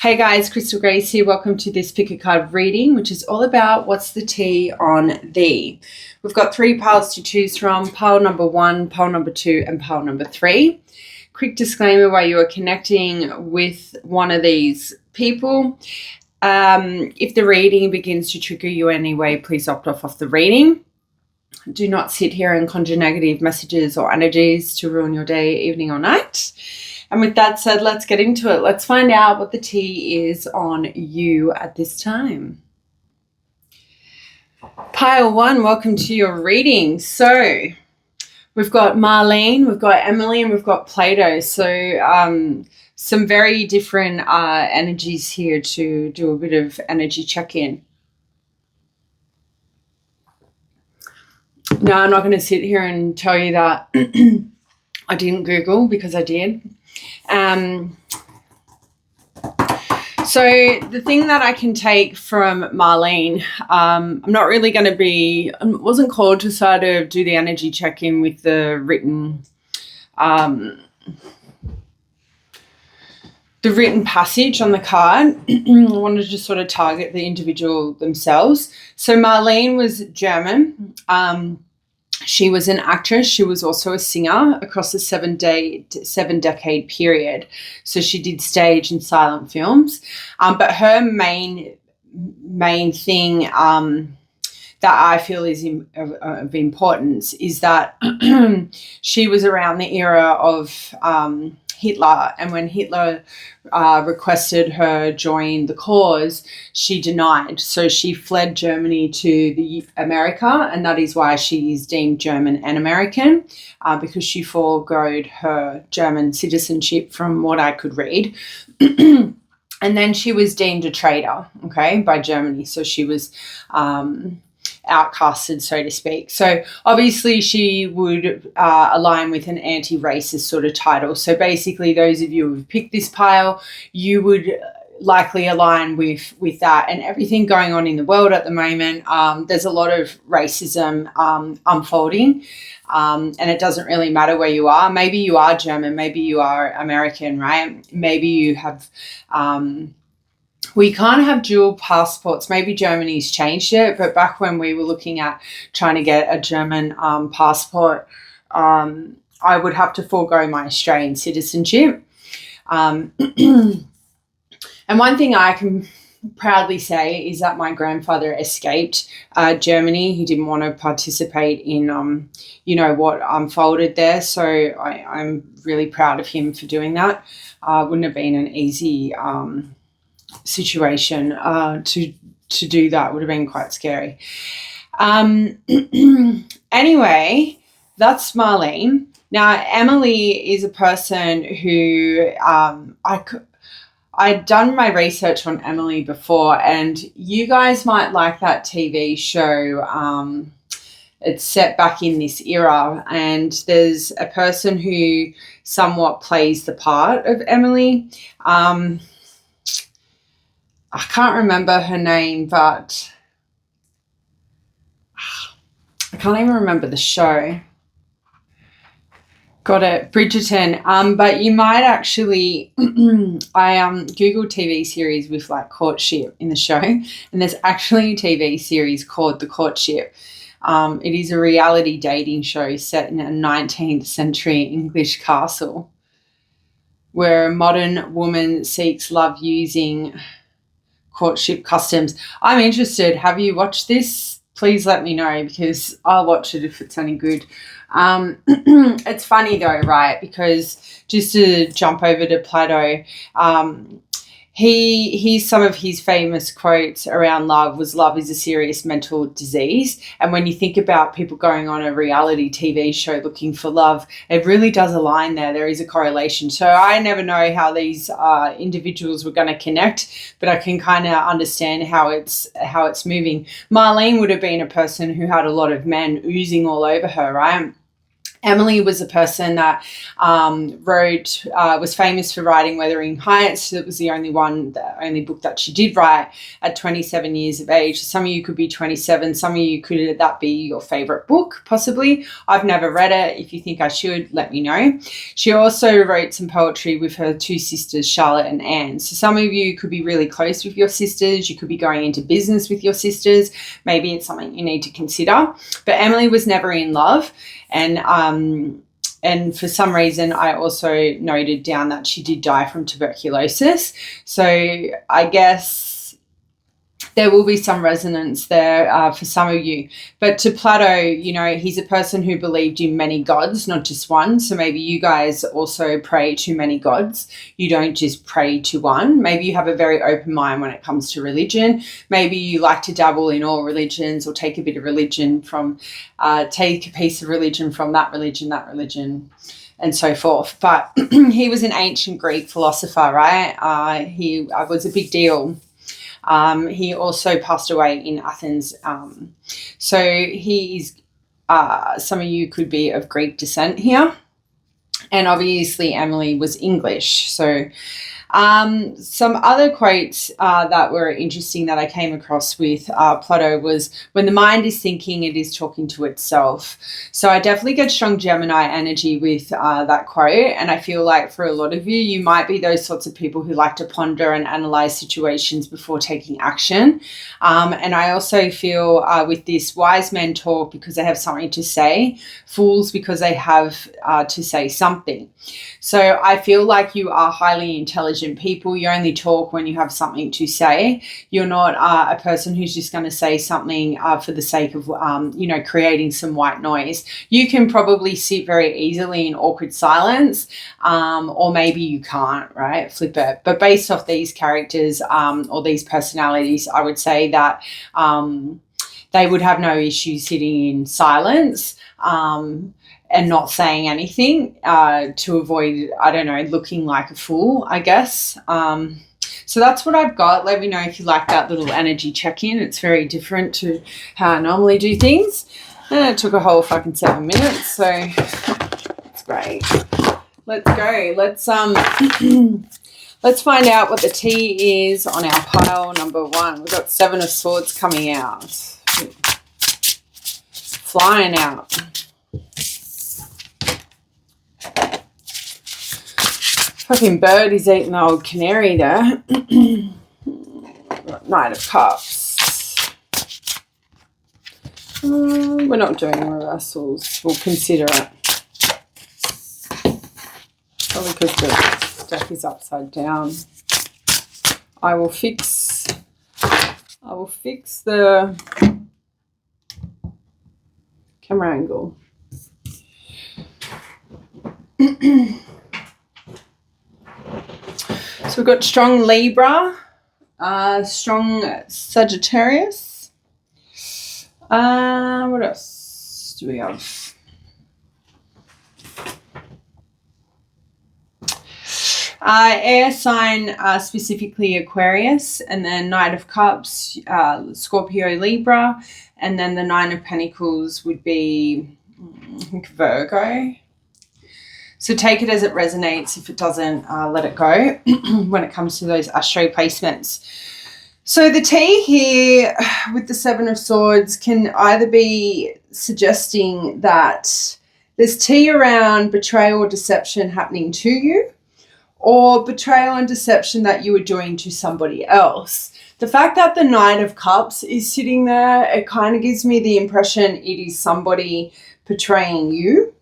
Hey guys, Crystal Grace here. Welcome to this pickacard reading, which is all about what's the tea on thee. We've got 3 piles to choose from: pile number 1, pile number 2, and pile number 3. Quick disclaimer while you are connecting with one of these people. If the reading begins to trigger you anyway, please opt off the reading. Do not sit here and conjure negative messages or energies to ruin your day, evening, or night. And with that said, let's get into it. Let's find out what the tea is on you at this time. Pile 1, welcome to your reading. So we've got Marlene, we've got Emily, and we've got Plato. So some very different energies here to do a bit of energy check-in. No, I'm not going to sit here and tell you that I didn't Google, because I did. So the thing that I can take from Marlene, I'm not really going to be, I wasn't called to sort of do the energy check-in with the written passage on the card. I wanted to just sort of target the individual themselves. So Marlene was German. She was an actress. She was also a singer across a 7-decade period. So she did stage and silent films. But her main thing that I feel is of importance is that she was around the era of Hitler, and when Hitler requested her join the cause, she denied. So she fled Germany to America, and that is why she is deemed German and American, because she foregoed her German citizenship from what I could read. And then she was deemed a traitor, okay, by Germany. So she was outcasted, so to speak. So obviously she would align with an anti-racist sort of title. So basically, those of you who've picked this pile, you would likely align with that. And everything going on in the world at the moment, there's a lot of racism unfolding, and it doesn't really matter where you are. Maybe you are German, maybe you are American, right? Maybe you have we can't have dual passports. Maybe Germany's changed it, but back when we were looking at trying to get a German passport, I would have to forego my Australian citizenship. And one thing I can proudly say is that my grandfather escaped Germany. He didn't want to participate in, what unfolded there. So I'm really proud of him for doing that. Wouldn't have been an easy situation to do that. Would have been quite scary. Anyway, that's Marlene. Now Emily is a person who I'd done my research on Emily before, and you guys might like that TV show. It's set back in this era, and there's a person who somewhat plays the part of Emily. I can't remember her name, but I can't even remember the show. Got it, Bridgerton. But you might actually, I Googled TV series with like courtship in the show, and there's actually a TV series called The Courtship. It is a reality dating show set in a 19th century English castle where a modern woman seeks love using courtship customs. I'm interested. Have you watched this? Please let me know, because I'll watch it if it's any good. It's funny though, right? Because just to jump over to Plato, he's some of his famous quotes around love was, "Love is a serious mental disease." And when you think about people going on a reality TV show looking for love, it really does align there. There is a correlation. So I never know how these individuals were going to connect, but I can kind of understand how it's moving. Marlene would have been a person who had a lot of men oozing all over her, right? Emily was a person that was famous for writing Wuthering Heights. It was the only book that she did write at 27 years of age. Some of you could be 27. Some of you could that be your favorite book, possibly. I've never read it. If you think I should, let me know. She also wrote some poetry with her two sisters, Charlotte and Anne. So some of you could be really close with your sisters. You could be going into business with your sisters. Maybe it's something you need to consider. But Emily was never in love. And for some reason, I also noted down that she did die from tuberculosis. So I guess there will be some resonance there for some of you. But to Plato, you know, he's a person who believed in many gods, not just one. So maybe you guys also pray to many gods. You don't just pray to one. Maybe you have a very open mind when it comes to religion. Maybe you like to dabble in all religions, or take a bit of religion from, take a piece of religion from that religion, and so forth. But he was an ancient Greek philosopher, right? He was a big deal. He also passed away in Athens. So he's, some of you could be of Greek descent here. And obviously Emily was English. So some other quotes that were interesting that I came across with Plato was, when the mind is thinking, it is talking to itself. So I definitely get strong Gemini energy with that quote. And I feel like for a lot of you, you might be those sorts of people who like to ponder and analyze situations before taking action. And I also feel with this, wise men talk because they have something to say, fools because they have to say something. So I feel like you are highly intelligent people. You only talk when you have something to say. You're not a person who's just going to say something for the sake of, creating some white noise. You can probably sit very easily in awkward silence, or maybe you can't, right? Flip it. But based off these characters or these personalities, I would say that they would have no issue sitting in silence and not saying anything to avoid, looking like a fool, I guess. So that's what I've got. Let me know if you like that little energy check-in. It's very different to how I normally do things. And it took a whole fucking 7 minutes, so it's great. Let's go. Let's find out what the tea is on our pile number 1. We've got 7 of Swords coming out. Flying out. Fucking bird is eating the old canary there. Knight of Cups. We're not doing reversals. We'll consider it. Probably because the deck is upside down. I will fix the camera angle. So we've got strong Libra, strong Sagittarius. What else do we have? Air sign, specifically Aquarius, and then Knight of Cups, Scorpio, Libra, and then the 9 of Pentacles would be, I think, Virgo. So take it as it resonates. If it doesn't, let it go when it comes to those astro placements. So the tea here with the 7 of Swords can either be suggesting that there's tea around betrayal or deception happening to you, or betrayal and deception that you were doing to somebody else. The fact that the Knight of Cups is sitting there, it kind of gives me the impression it is somebody betraying you.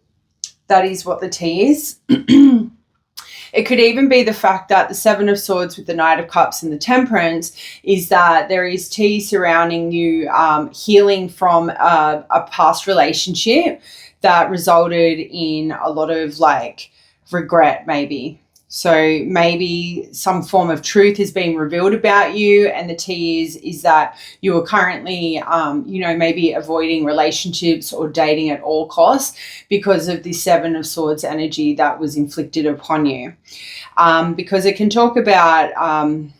That is what the tea is. It could even be the fact that the 7 of Swords with the Knight of Cups and the Temperance is that there is tea surrounding you, healing from a past relationship that resulted in a lot of regret maybe. So maybe some form of truth is being revealed about you, and the tea is that you are currently, maybe avoiding relationships or dating at all costs because of the 7 of Swords energy that was inflicted upon you. Because it can talk about, and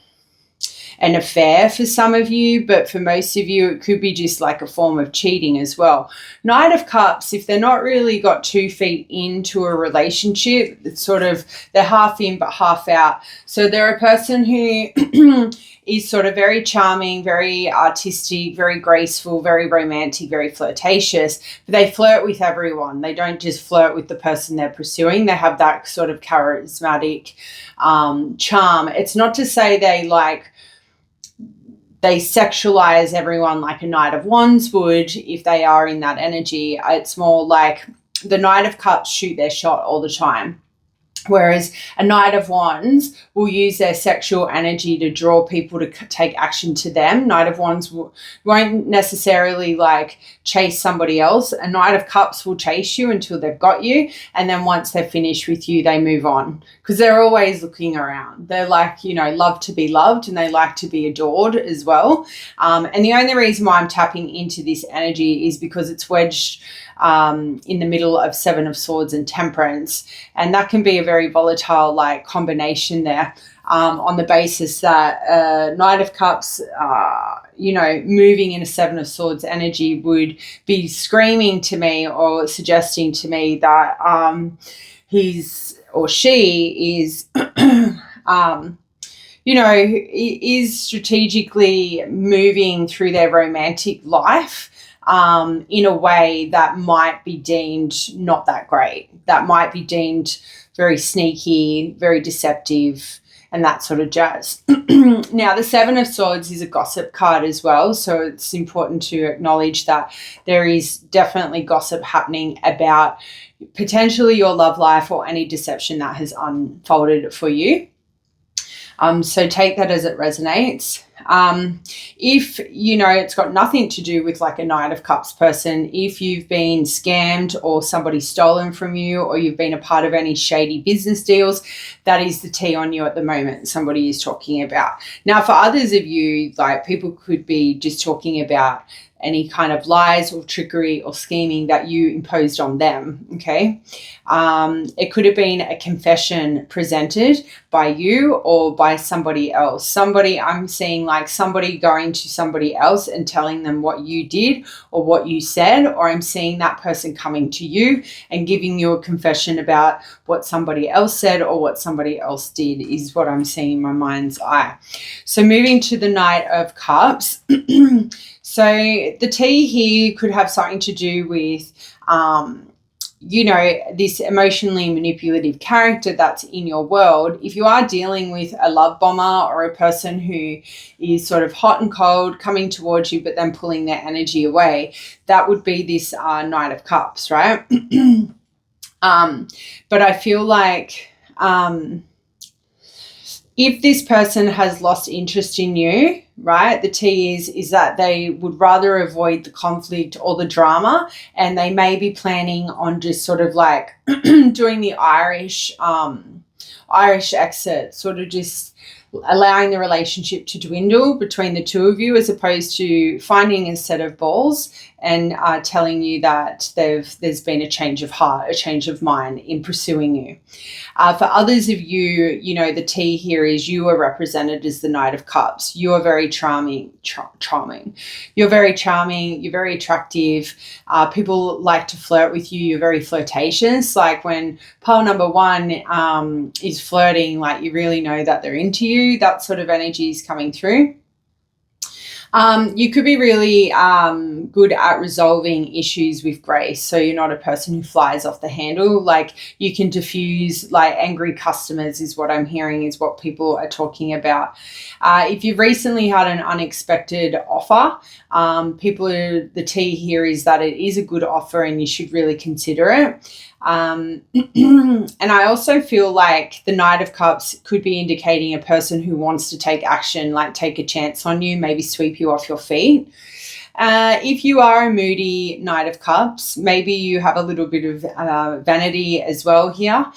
an affair for some of you, but for most of you, it could be just like a form of cheating as well. Knight of Cups, if they're not really got 2 feet into a relationship, it's sort of, they're half in but half out. So they're a person who is sort of very charming, very artistic, very graceful, very romantic, very flirtatious. But they flirt with everyone. They don't just flirt with the person they're pursuing. They have that sort of charismatic charm. It's not to say they sexualize everyone like a Knight of Wands would if they are in that energy. It's more like the Knight of Cups shoot their shot all the time. Whereas a Knight of Wands will use their sexual energy to draw people to take action to them. Knight of Wands won't necessarily like chase somebody else. A Knight of Cups will chase you until they've got you. And then once they're finished with you, they move on because they're always looking around. They're like, you know, love to be loved and they like to be adored as well. And the only reason why I'm tapping into this energy is because it's wedged in the middle of Seven of Swords and Temperance. And that can be a very volatile like combination there on the basis that Knight of Cups, you know, moving in a Seven of Swords energy would be screaming to me or suggesting to me that he's or she is, you know, is strategically moving through their romantic life in a way that might be deemed not that great, that might be deemed very sneaky, very deceptive, and that sort of jazz. Now, the Seven of Swords is a gossip card as well, so it's important to acknowledge that there is definitely gossip happening about potentially your love life or any deception that has unfolded for you. So take that as it resonates. If, you know, it's got nothing to do with like a Knight of Cups person, if you've been scammed or somebody stolen from you or you've been a part of any shady business deals, that is the tea on you at the moment somebody is talking about. Now, for others of you, like people could be just talking about any kind of lies or trickery or scheming that you imposed on them, okay? It could have been a confession presented by you or by somebody else. Somebody, I'm seeing like somebody going to somebody else and telling them what you did or what you said, or I'm seeing that person coming to you and giving you a confession about what somebody else said or what somebody else did is what I'm seeing in my mind's eye. So moving to the Knight of Cups. So the tea here could have something to do with, you know, this emotionally manipulative character that's in your world. If you are dealing with a love bomber or a person who is sort of hot and cold, coming towards you, but then pulling their energy away, that would be this Knight of Cups, right? But I feel like if this person has lost interest in you, right, the tea is that they would rather avoid the conflict or the drama, and they may be planning on just sort of like doing the Irish exit, sort of just allowing the relationship to dwindle between the two of you, as opposed to finding a set of balls and telling you that there's been a change of heart, a change of mind in pursuing you. For others of you, you know, the tea here is you are represented as the Knight of Cups. You are very charming. You're very charming. You're very attractive. People like to flirt with you. You're very flirtatious. Like when pile number one is flirting, like you really know that they're into you. That sort of energy is coming through. You could be really good at resolving issues with grace. So you're not a person who flies off the handle. Like you can diffuse like angry customers is what I'm hearing, is what people are talking about. If you've recently had an unexpected offer, the tea here is that it is a good offer and you should really consider it. And I also feel like the Knight of Cups could be indicating a person who wants to take action, like take a chance on you, maybe sweep you off your feet. If you are a moody Knight of Cups, maybe you have a little bit of vanity as well here.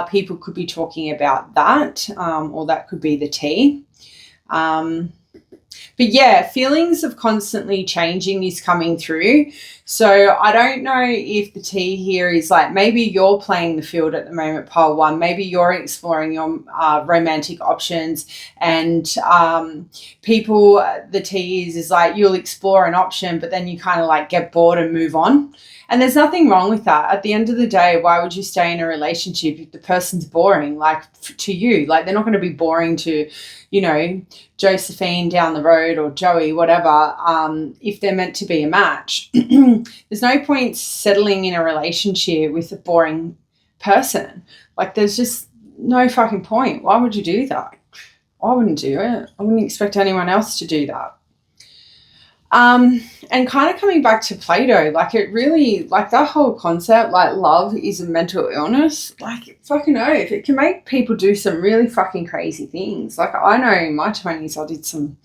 People could be talking about that, or that could be the tea. But yeah, feelings of constantly changing is coming through. So I don't know if the T here is like, maybe you're playing the field at the moment, pile one. Maybe you're exploring your romantic options, and people, the T is like, you'll explore an option, but then you kind of like get bored and move on. And there's nothing wrong with that. At the end of the day, why would you stay in a relationship if the person's boring, like to you? Like, they're not going to be boring to, you know, Josephine down the road or Joey, whatever, if they're meant to be a match. There's no point settling in a relationship with a boring person. Like, there's just no fucking point. Why would you do that? I wouldn't do it. I wouldn't expect anyone else to do that. And kind of coming back to Plato, like, it really, like, that whole concept, like, love is a mental illness, like, fucking oath, it can make people do some really fucking crazy things. Like, I know in my 20s I did some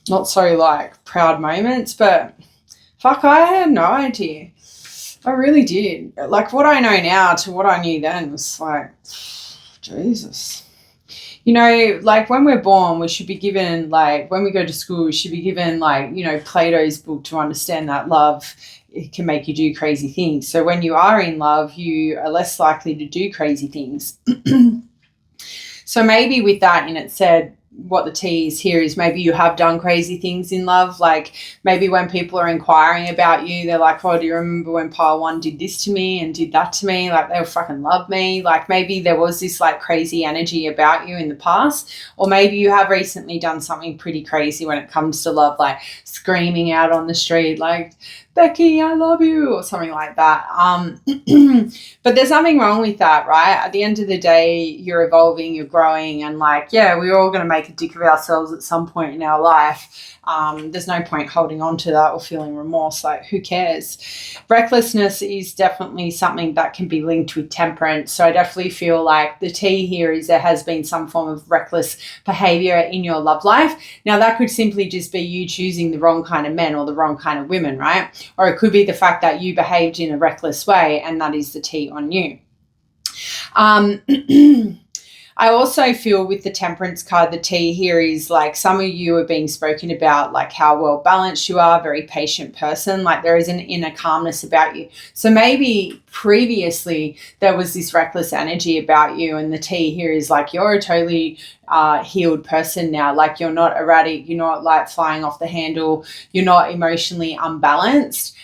not so, like, proud moments, but fuck, I had no idea. I really did. Like, what I know now to what I knew then was like, Jesus. You know, like, when we're born, we should be given, like, when we go to school, we should be given, like, you know, Plato's book to understand that love, it can make you do crazy things. So when you are in love, you are less likely to do crazy things. So maybe with that in it said, what the T is here is maybe you have done crazy things in love. Like, maybe when people are inquiring about you, they're like, oh, do you remember when pile one did this to me and did that to me? Like, they fucking love me. Like, maybe there was this like crazy energy about you in the past, or maybe you have recently done something pretty crazy when it comes to love, like screaming out on the street, like, Becky, I love you, or something like that. But there's nothing wrong with that, right? At the end of the day, you're evolving, you're growing, and like, yeah, we're all going to make a dick of ourselves at some point in our life. There's no point holding on to that or feeling remorse. Like, who cares? Recklessness is definitely something that can be linked with temperance. So I definitely feel like the T here is there has been some form of reckless behavior in your love life. Now, that could simply just be you choosing the wrong kind of men or the wrong kind of women, right? Or it could be the fact that you behaved in a reckless way, and that is the T on you. I also feel with the temperance card, the T here is like, some of you are being spoken about, like how well balanced you are, very patient person, like there is an inner calmness about you. So maybe previously there was this reckless energy about you, and the T here is like, you're a totally healed person now. Like, you're not erratic, you're not like flying off the handle, you're not emotionally unbalanced.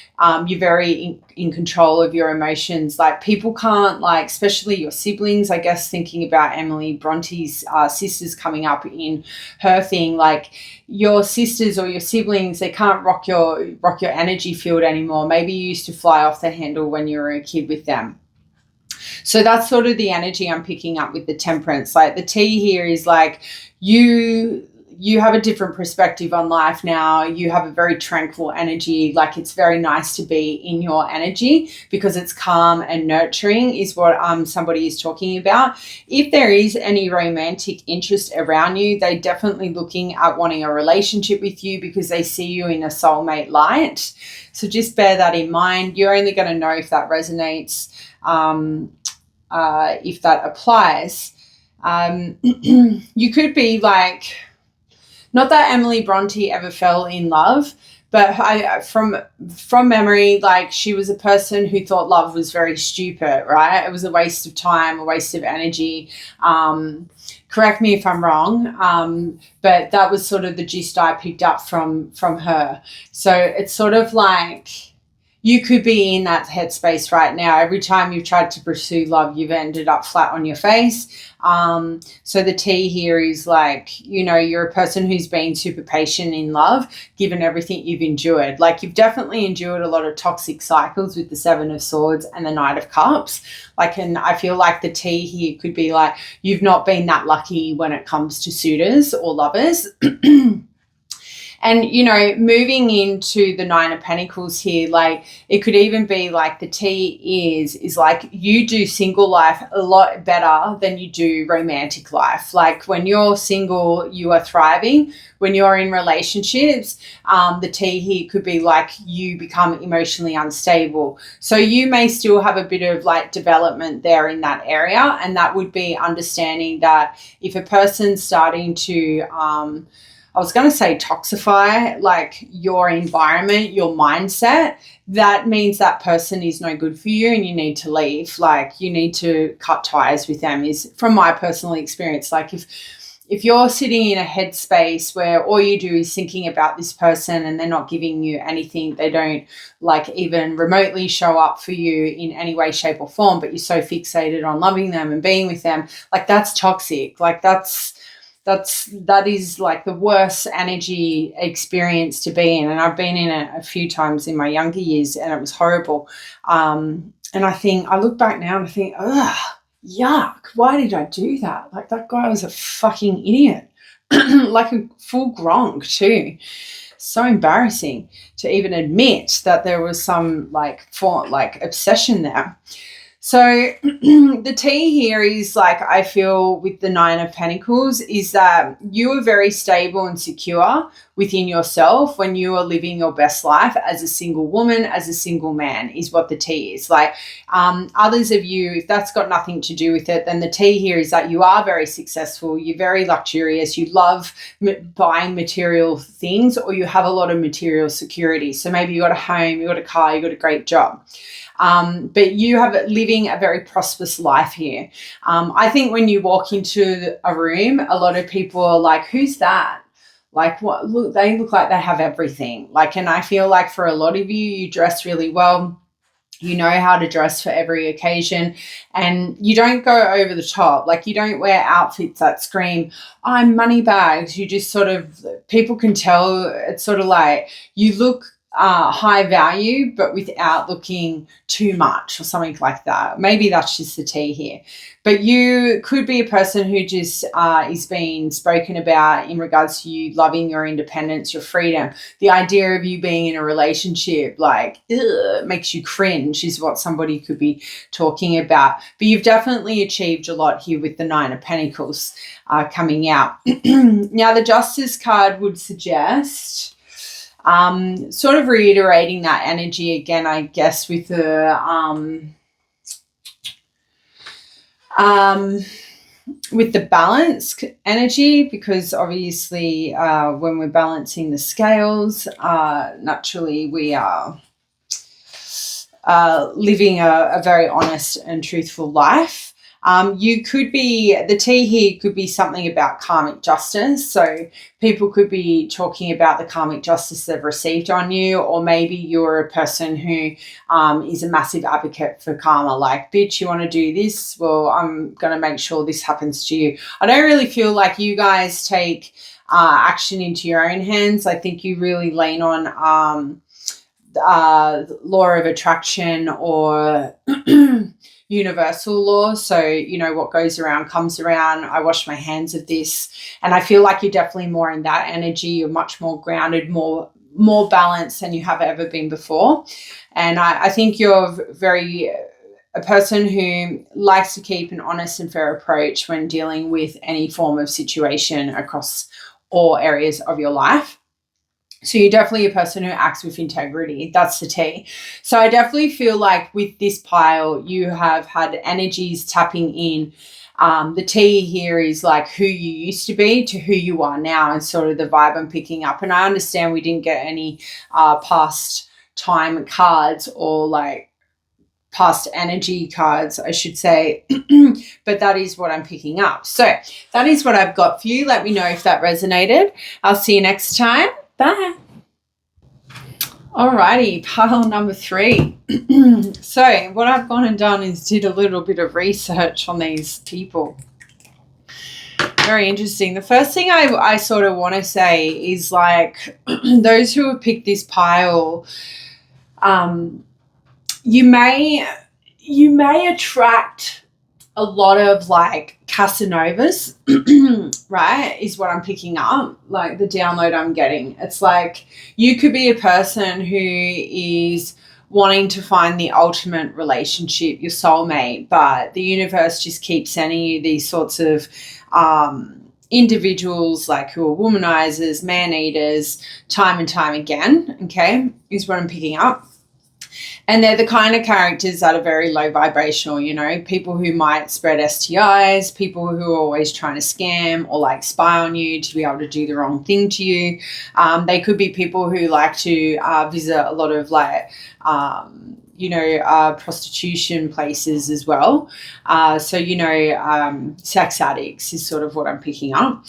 You're very in control of your emotions. Like, people can't, like, especially your siblings, I guess, thinking about Emily Bronte's sisters coming up in her thing, like, your sisters or your siblings, they can't rock your energy field anymore. Maybe you used to fly off the handle when you were a kid with them. So that's sort of the energy I'm picking up with the temperance. Like, the T here is like, you have a different perspective on life now. You have a very tranquil energy. Like, it's very nice to be in your energy because it's calm and nurturing is what somebody is talking about. If there is any romantic interest around you, they're definitely looking at wanting a relationship with you because they see you in a soulmate light. So just bear that in mind. You're only going to know if that resonates, if that applies. You could be like, not that Emily Bronte ever fell in love, but from memory, like, she was a person who thought love was very stupid, right? It was a waste of time, a waste of energy. Correct me if I'm wrong, but that was sort of the gist I picked up from her. So it's sort of like, you could be in that headspace right now. Every time you've tried to pursue love, you've ended up flat on your face. So the T here is like, you know, you're a person who's been super patient in love, given everything you've endured. Like, you've definitely endured a lot of toxic cycles with the Seven of Swords and the Knight of Cups. Like, and I feel like the T here could be like, you've not been that lucky when it comes to suitors or lovers. And, you know, moving into the Nine of Pentacles here, like, it could even be like the T is like, you do single life a lot better than you do romantic life. Like, when you're single, you are thriving. When you're in relationships, the T here could be like, you become emotionally unstable. So you may still have a bit of like development there in that area. And that would be understanding that if a person's starting to, I was going to say toxify, like your environment, your mindset, that means that person is no good for you and you need to leave. Like you need to cut ties with them, is from my personal experience. Like if you're sitting in a headspace where all you do is thinking about this person and they're not giving you anything, they don't like even remotely show up for you in any way, shape or form, but you're so fixated on loving them and being with them, like that's toxic. Like that is like the worst energy experience to be in. And I've been in it a few times in my younger years and it was horrible. And I look back now and I think, ugh, yuck, why did I do that? Like that guy was a fucking idiot. Like a full gronk too. So embarrassing to even admit that there was some obsession there. So the tea here is like, I feel with the 9 of Pentacles is that you are very stable and secure within yourself when you are living your best life as a single woman, as a single man, is what the tea is. Like others of you, if that's got nothing to do with it, then the tea here is that you are very successful, you're very luxurious, you love buying material things, or you have a lot of material security. So maybe you got a home, you got a car, you got a great job. But you have living a very prosperous life here. I think when you walk into a room, a lot of people are like, who's that? Like, what? Look, they look like they have everything. Like, and I feel like for a lot of you, you dress really well. You know how to dress for every occasion and you don't go over the top. Like you don't wear outfits that scream, I'm money bags. You just sort of, people can tell it's sort of like you look high value, but without looking too much or something like that. Maybe that's just the tea here. But you could be a person who just is being spoken about in regards to you loving your independence, your freedom. The idea of you being in a relationship, like, makes you cringe is what somebody could be talking about. But you've definitely achieved a lot here with the 9 of Pentacles coming out. Now, the Justice card would suggest sort of reiterating that energy again, I guess, with the balance energy, because obviously when we're balancing the scales, naturally we are living a very honest and truthful life. You could be, the tea here could be something about karmic justice. So people could be talking about the karmic justice they've received on you, or maybe you're a person who is a massive advocate for karma. Like, bitch, you want to do this? Well, I'm going to make sure this happens to you. I don't really feel like you guys take action into your own hands. I think you really lean on law of attraction or universal law. So, you know, what goes around comes around. I wash my hands of this. And I feel like you're definitely more in that energy. You're much more grounded, more balanced than you have ever been before. And I think you're a person who likes to keep an honest and fair approach when dealing with any form of situation across all areas of your life. So you're definitely a person who acts with integrity. That's the tea. So I definitely feel like with this pile, you have had energies tapping in. The tea here is like who you used to be to who you are now, and sort of the vibe I'm picking up. And I understand we didn't get any past time cards or like past energy cards, I should say, but that is what I'm picking up. So that is what I've got for you. Let me know if that resonated. I'll see you next time. Bye. Alrighty, pile number 3. So what I've gone and done is did a little bit of research on these people. Very interesting. The first thing I sort of want to say is like those who have picked this pile, you may attract a lot of like Casanovas, right, is what I'm picking up, like the download I'm getting. It's like you could be a person who is wanting to find the ultimate relationship, your soulmate, but the universe just keeps sending you these sorts of individuals like who are womanizers, man-eaters, time and time again, okay, is what I'm picking up. And they're the kind of characters that are very low vibrational, you know, people who might spread STIs, people who are always trying to scam or like spy on you to be able to do the wrong thing to you. They could be people who like to visit a lot of like, prostitution places as well. Sex addicts is sort of what I'm picking up.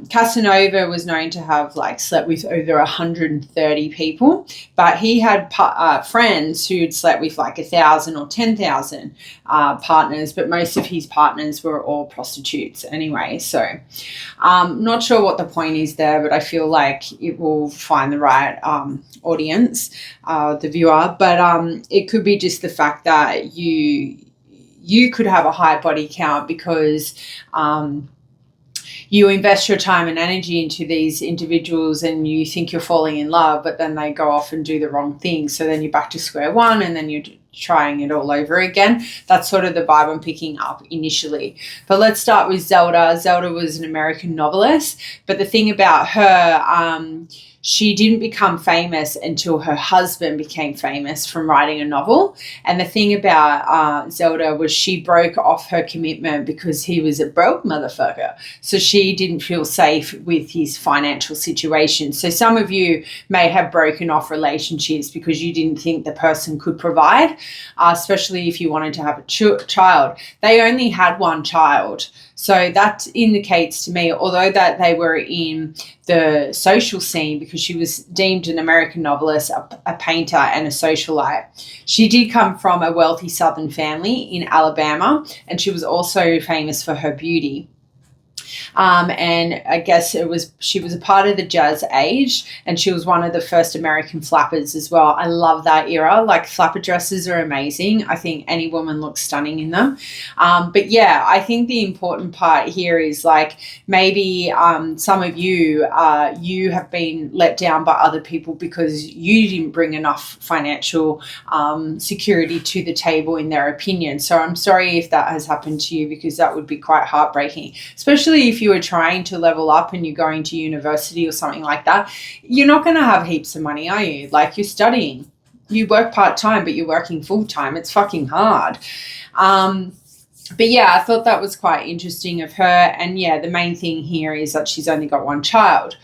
Casanova was known to have like slept with over 130 people, but he had friends who'd slept with like 1,000 or 10,000 partners, but most of his partners were all prostitutes anyway. So not sure what the point is there, but I feel like it will find the right audience, the viewer, but it could be just the fact that you could have a high body count because you invest your time and energy into these individuals and you think you're falling in love, but then they go off and do the wrong thing. So then you're back to square one and then you're trying it all over again. That's sort of the vibe I'm picking up initially. But let's start with Zelda. Zelda was an American novelist, but the thing about her, she didn't become famous until her husband became famous from writing a novel. And the thing about Zelda was she broke off her commitment because he was a broke motherfucker. So she didn't feel safe with his financial situation. So some of you may have broken off relationships because you didn't think the person could provide, especially if you wanted to have a child. They only had one child. So that indicates to me, although that they were in the social scene because she was deemed an American novelist, a painter and a socialite, she did come from a wealthy Southern family in Alabama, and she was also famous for her beauty. And I guess she was a part of the jazz age, and she was one of the first American flappers as well. I love that era. Like, flapper dresses are amazing. I think any woman looks stunning in them. But yeah, I think the important part here is like maybe some of you have been let down by other people because you didn't bring enough financial security to the table in their opinion. So I'm sorry if that has happened to you, because that would be quite heartbreaking, especially if you were trying to level up and you're going to university or something like that. You're not going to have heaps of money, are you? Like, you're studying. You work part-time, but you're working full-time. It's fucking hard. But yeah, I thought that was quite interesting of her. And yeah, the main thing here is that she's only got one child.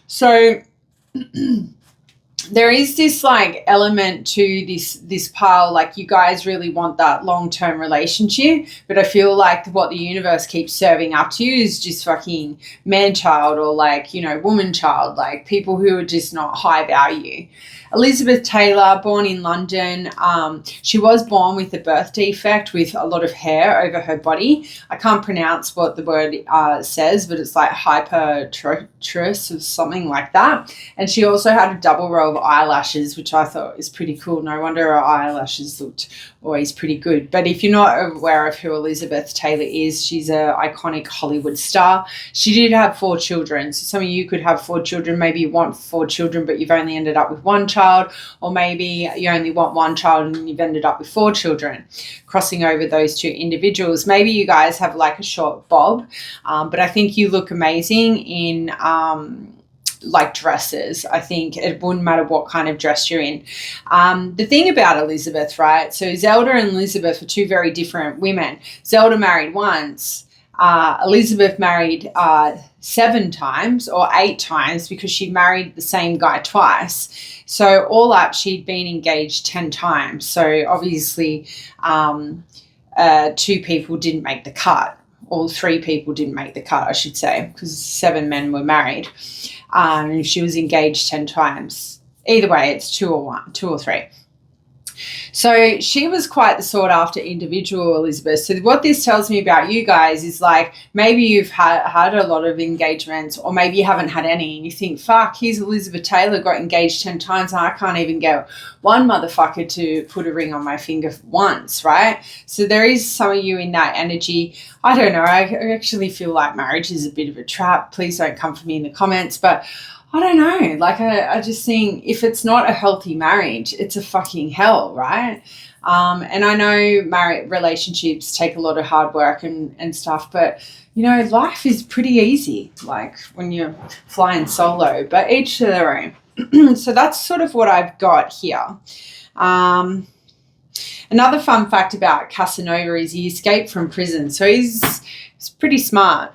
So there is this like element to this pile, like you guys really want that long-term relationship, but I feel like what the universe keeps serving up to you is just fucking man-child or like, you know, woman-child, like people who are just not high value. Elizabeth Taylor, born in London. She was born with a birth defect with a lot of hair over her body. I can't pronounce what the word says, but it's like hypertrophy or something like that. And she also had a double row of eyelashes, which I thought is pretty cool. No wonder her eyelashes looked always pretty good. But if you're not aware of who Elizabeth Taylor is, she's an iconic Hollywood star. She did have 4 children. So some of you could have 4 children. Maybe you want 4 children, but you've only ended up with 1 child. Or maybe you only want 1 child and you've ended up with 4 children, crossing over those 2 individuals. Maybe you guys have like a short bob, but I think you look amazing in like dresses. I think it wouldn't matter what kind of dress you're in. The thing about Elizabeth, right? So Zelda and Elizabeth are 2 very different women. Zelda married once. Elizabeth married 7 times or 8 times because she married the same guy twice. So all up, she'd been engaged 10 times. So obviously 2 people didn't make the cut. All 3 people didn't make the cut, I should say, because 7 men were married. And she was engaged 10 times. Either way, it's 2 or 3. So she was quite the sought-after individual, Elizabeth. So what this tells me about you guys is like maybe you've had a lot of engagements, or maybe you haven't had any, and you think, fuck, here's Elizabeth Taylor, got engaged 10 times, and I can't even get one motherfucker to put a ring on my finger once, right? So there is some of you in that energy. I don't know. I actually feel like marriage is a bit of a trap. Please don't come for me in the comments, but I don't know. Like, I just think if it's not a healthy marriage, it's a fucking hell, right? And I know relationships take a lot of hard work and stuff, but, you know, life is pretty easy, like when you're flying solo, but each to their own. So that's sort of what I've got here. Another fun fact about Casanova is he escaped from prison. So he's pretty smart.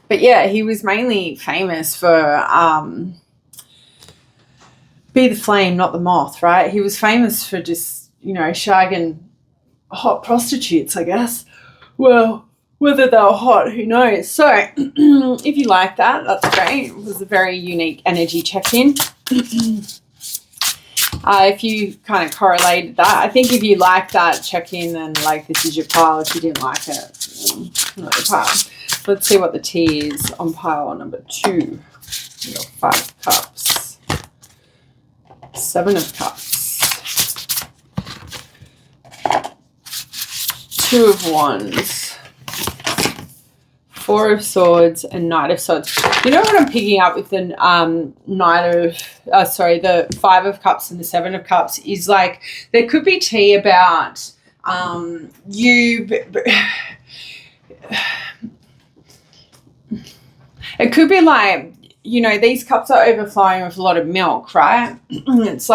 But yeah, he was mainly famous for be the flame, not the moth, right? He was famous for just, shagging hot prostitutes, I guess. Well, whether they were hot, who knows? So if you like that, that's great. It was a very unique energy check-in. If you kind of correlated that, I think if you like that check-in, then this is your pile. If you didn't like it, not your pile. Let's see what the tea is on pile number 2. You got 5 of cups, 7 of cups, 2 of wands, 4 of swords, and Knight of swords. You know what I'm picking up with the the 5 of cups and the 7 of cups is there could be tea about you. It could be these cups are overflowing with a lot of milk, right? It's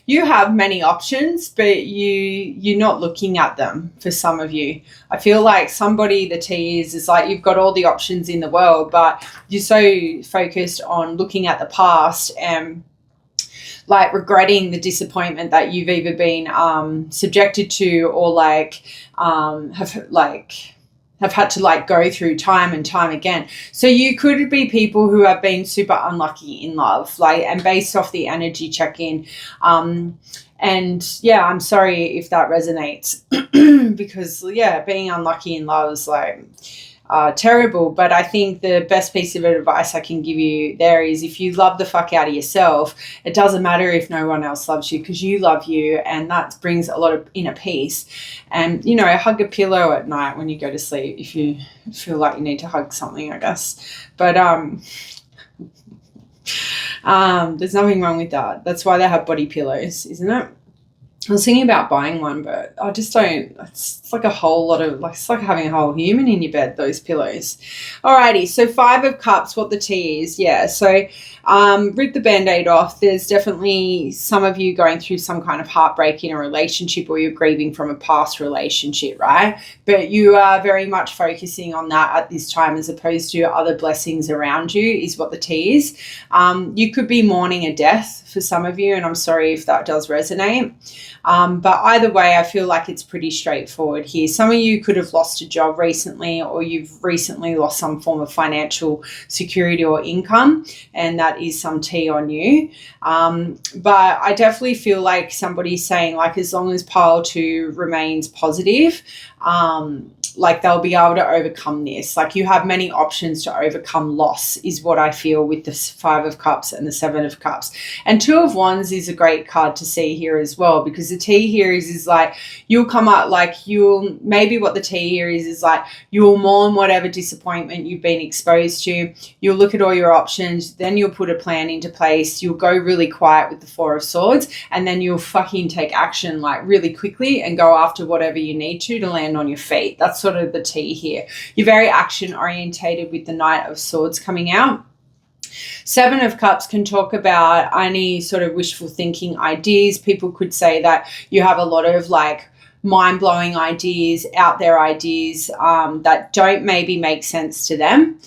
you have many options, but you're not looking at them for some of you. I feel the tea is you've got all the options in the world, but you're so focused on looking at the past and regretting the disappointment that you've either been subjected to or have had to go through time and time again. So you could be people who have been super unlucky in love, and based off the energy check-in. And yeah, I'm sorry if that resonates because being unlucky in love is terrible. But I think the best piece of advice I can give you there is if you love the fuck out of yourself, it doesn't matter if no one else loves you because you love you, and that brings a lot of inner peace. And hug a pillow at night when you go to sleep if you feel like you need to hug something, I guess. But there's nothing wrong with that. That's why they have body pillows, isn't it? I was thinking about buying one, but I just don't. It's a whole lot of it's like having a whole human in your bed, those pillows. Alrighty, so 5 of cups, what the tea is. Yeah, so rip the band-aid off. There's definitely some of you going through some kind of heartbreak in a relationship, or you're grieving from a past relationship, right? But you are very much focusing on that at this time as opposed to other blessings around you is what the tea is. You could be mourning a death for some of you, and I'm sorry if that does resonate. But either way, I feel it's pretty straightforward here. Some of you could have lost a job recently, or you've recently lost some form of financial security or income, and that is some tea on you. But I definitely feel somebody's saying as long as pile 2 remains positive, they'll be able to overcome this. You have many options to overcome loss is what I feel with the 5 of cups and the 7 of cups. And 2 of wands is a great card to see here as well, because the tea here is you'll come up, maybe what the tea here is you'll mourn whatever disappointment you've been exposed to. You'll look at all your options, then you'll put a plan into place. You'll go really quiet with the 4 of swords, and then you'll fucking take action really quickly and go after whatever you need to land on your feet. That's sort of the tea here. You're very action orientated with the Knight of Swords coming out. 7 of Cups can talk about any sort of wishful thinking ideas. People could say that you have a lot of mind-blowing ideas, out there ideas that don't maybe make sense to them.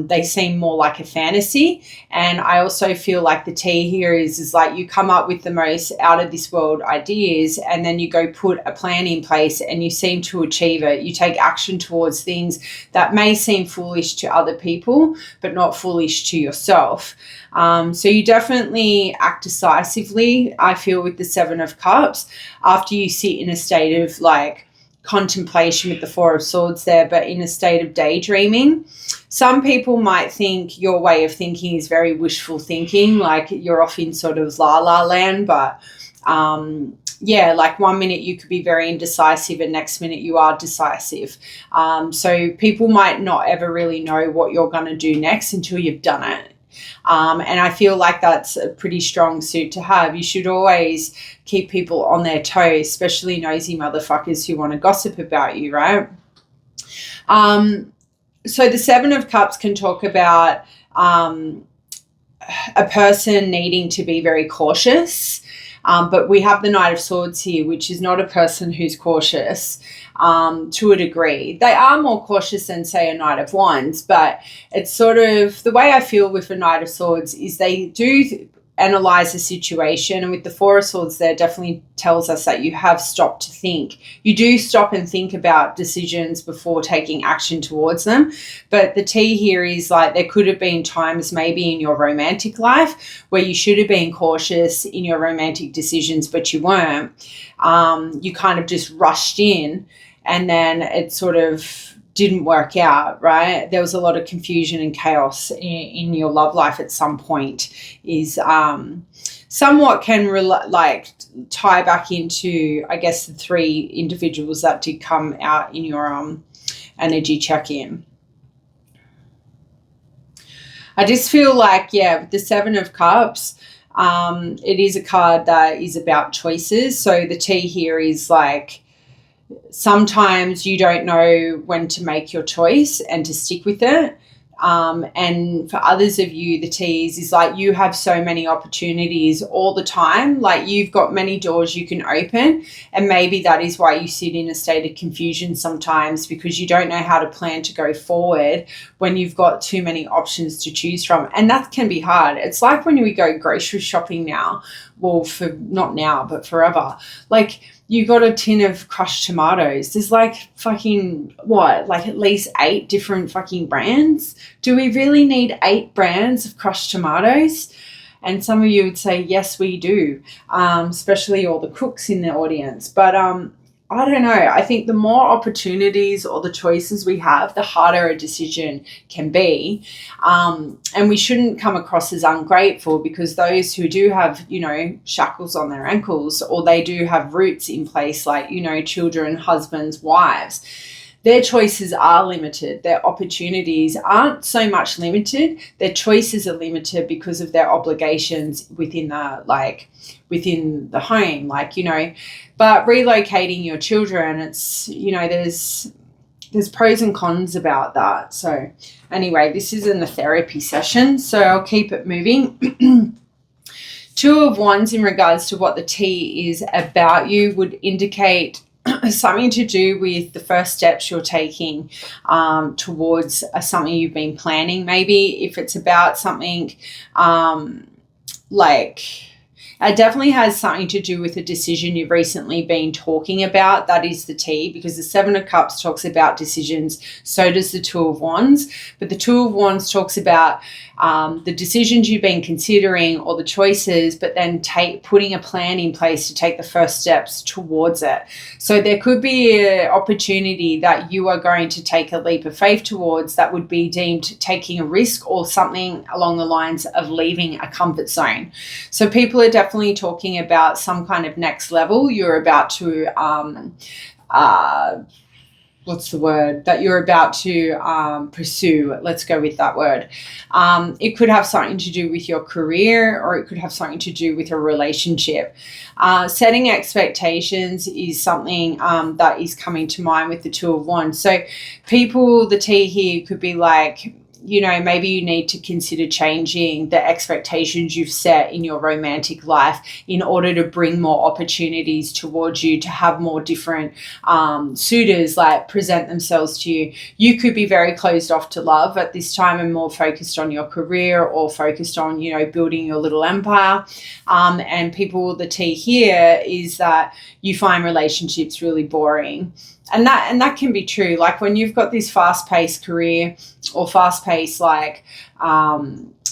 They seem more like a fantasy. And I also feel the tea here is you come up with the most out of this world ideas, and then you go put a plan in place and you seem to achieve it. You take action towards things that may seem foolish to other people, but not foolish to yourself. So you definitely act decisively, I feel, with the 7 of Cups after you sit in a state of contemplation with the 4 of Swords there, but in a state of daydreaming. Some people might think your way of thinking is very wishful thinking, you're off in sort of la-la land, but one minute you could be very indecisive and next minute you are decisive. So people might not ever really know what you're going to do next until you've done it. And I feel that's a pretty strong suit to have. You should always keep people on their toes, especially nosy motherfuckers who want to gossip about you, right? So the 7 of Cups can talk about a person needing to be very cautious. But we have the Knight of Swords here, which is not a person who's cautious to a degree. They are more cautious than, say, a Knight of Wands, but it's sort of the way I feel with a Knight of Swords is they do analyze the situation, and with the Four of Swords there definitely tells us that you have stopped to think. You do stop and think about decisions before taking action towards them. But the T here is like there could have been times maybe in your romantic life where you should have been cautious in your romantic decisions, but you weren't. You kind of just rushed in, and then it sort of didn't work out, right? There was a lot of confusion and chaos in your love life at some point, is somewhat can tie back into, I guess, the three individuals that did come out in your energy check-in. I just feel like, yeah, with the Seven of Cups, it is a card that is about choices. So the T here is like, sometimes you don't know when to make your choice and to stick with it. And for others of you, the T's is like you have so many opportunities all the time. Like you've got many doors you can open, and maybe that is why you sit in a state of confusion sometimes, because you don't know how to plan to go forward when you've got too many options to choose from. And that can be hard. It's like when we go grocery shopping now, well, for not now, but forever. Like, you got a tin of crushed tomatoes. There's like fucking, what, like at least 8 different fucking brands? Do we really need 8 brands of crushed tomatoes? And some of you would say, yes, we do, especially all the cooks in the audience. But I don't know. I think the more opportunities or the choices we have, the harder a decision can be. And we shouldn't come across as ungrateful, because those who do have, shackles on their ankles, or they do have roots in place, like, children, husbands, wives, their choices are limited. Their opportunities aren't so much limited. Their choices are limited because of their obligations within the home, but relocating your children, it's, there's pros and cons about that. So anyway, this isn't a therapy session, so I'll keep it moving. Two of Wands in regards to what the T is about you would indicate something to do with the first steps you're taking towards something you've been planning. Maybe if it's about something it definitely has something to do with a decision you've recently been talking about. That is the T, because the Seven of Cups talks about decisions. So does the Two of Wands. But the Two of Wands talks about the decisions you've been considering or the choices, but then putting a plan in place to take the first steps towards it. So there could be an opportunity that you are going to take a leap of faith towards that would be deemed taking a risk, or something along the lines of leaving a comfort zone. So people are definitely talking about some kind of next level you're about to that you're about to pursue. Let's go with that word. It could have something to do with your career, or it could have something to do with a relationship. Setting expectations is something that is coming to mind with the Two of Wands. So people, the T here could be like, maybe you need to consider changing the expectations you've set in your romantic life in order to bring more opportunities towards you, to have more different suitors present themselves to you. You could be very closed off to love at this time and more focused on your career, or focused on, building your little empire. And people, the T here is that you find relationships really boring. And that can be true. Like when you've got this fast-paced career or fast-paced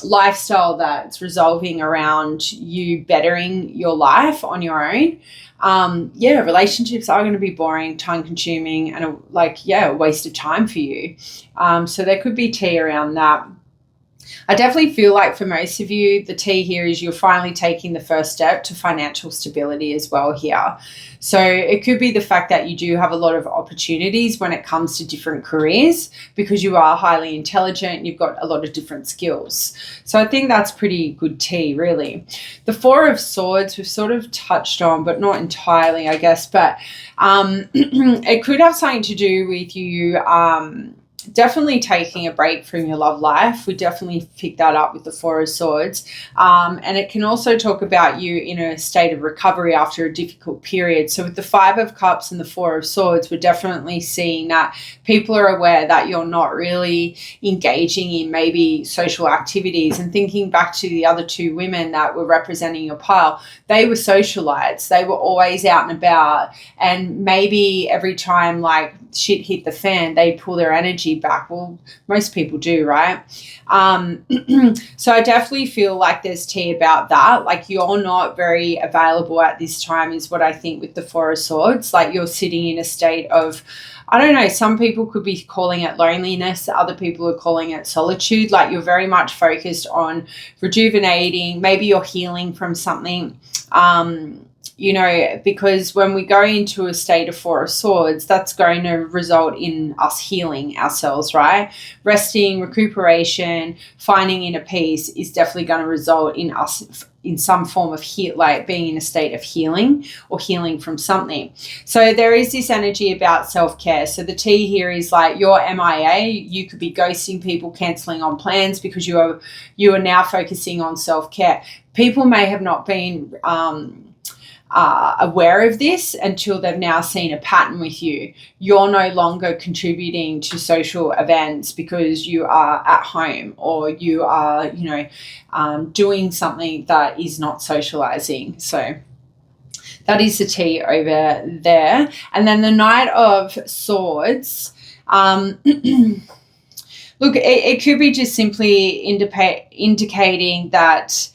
lifestyle that's resolving around you bettering your life on your own, relationships are going to be boring, time-consuming, and a waste of time for you. So there could be T around that. I definitely feel like for most of you, the T here is you're finally taking the first step to financial stability as well here. So it could be the fact that you do have a lot of opportunities when it comes to different careers, because you are highly intelligent, you've got a lot of different skills. So I think that's pretty good T, really. The Four of Swords we've sort of touched on, but not entirely, I guess. But it could have something to do with you definitely taking a break from your love life. We definitely pick that up with the Four of Swords. And it can also talk about you in a state of recovery after a difficult period. So with the Five of Cups and the Four of Swords, we're definitely seeing that people are aware that you're not really engaging in maybe social activities. And thinking back to the other two women that were representing your pile, they were socialites. They were always out and about. And maybe every time like shit hit the fan, they pull their energy back. Well, most people do, right? So I definitely feel like there's tea about that. Like you're not very available at this time is what I think with the Four of Swords. Like you're sitting in a state of, I don't know, some people could be calling it loneliness. Other people are calling it solitude. Like you're very much focused on rejuvenating. Maybe you're healing from something. You know, because when we go into a state of Four of Swords, that's going to result in us healing ourselves, right? Resting, recuperation, finding inner peace is definitely going to result in us in some form of like being in a state of healing or healing from something. So there is this energy about self-care. So the T here is like you're MIA. You could be ghosting people, cancelling on plans because you are now focusing on self-care. People may have not been aware of this until they've now seen a pattern with you. You're no longer contributing to social events because you are at home or you are, you know, doing something that is not socializing. So that is the tea over there. And then the Knight of Swords. Look, it could be just simply indicating that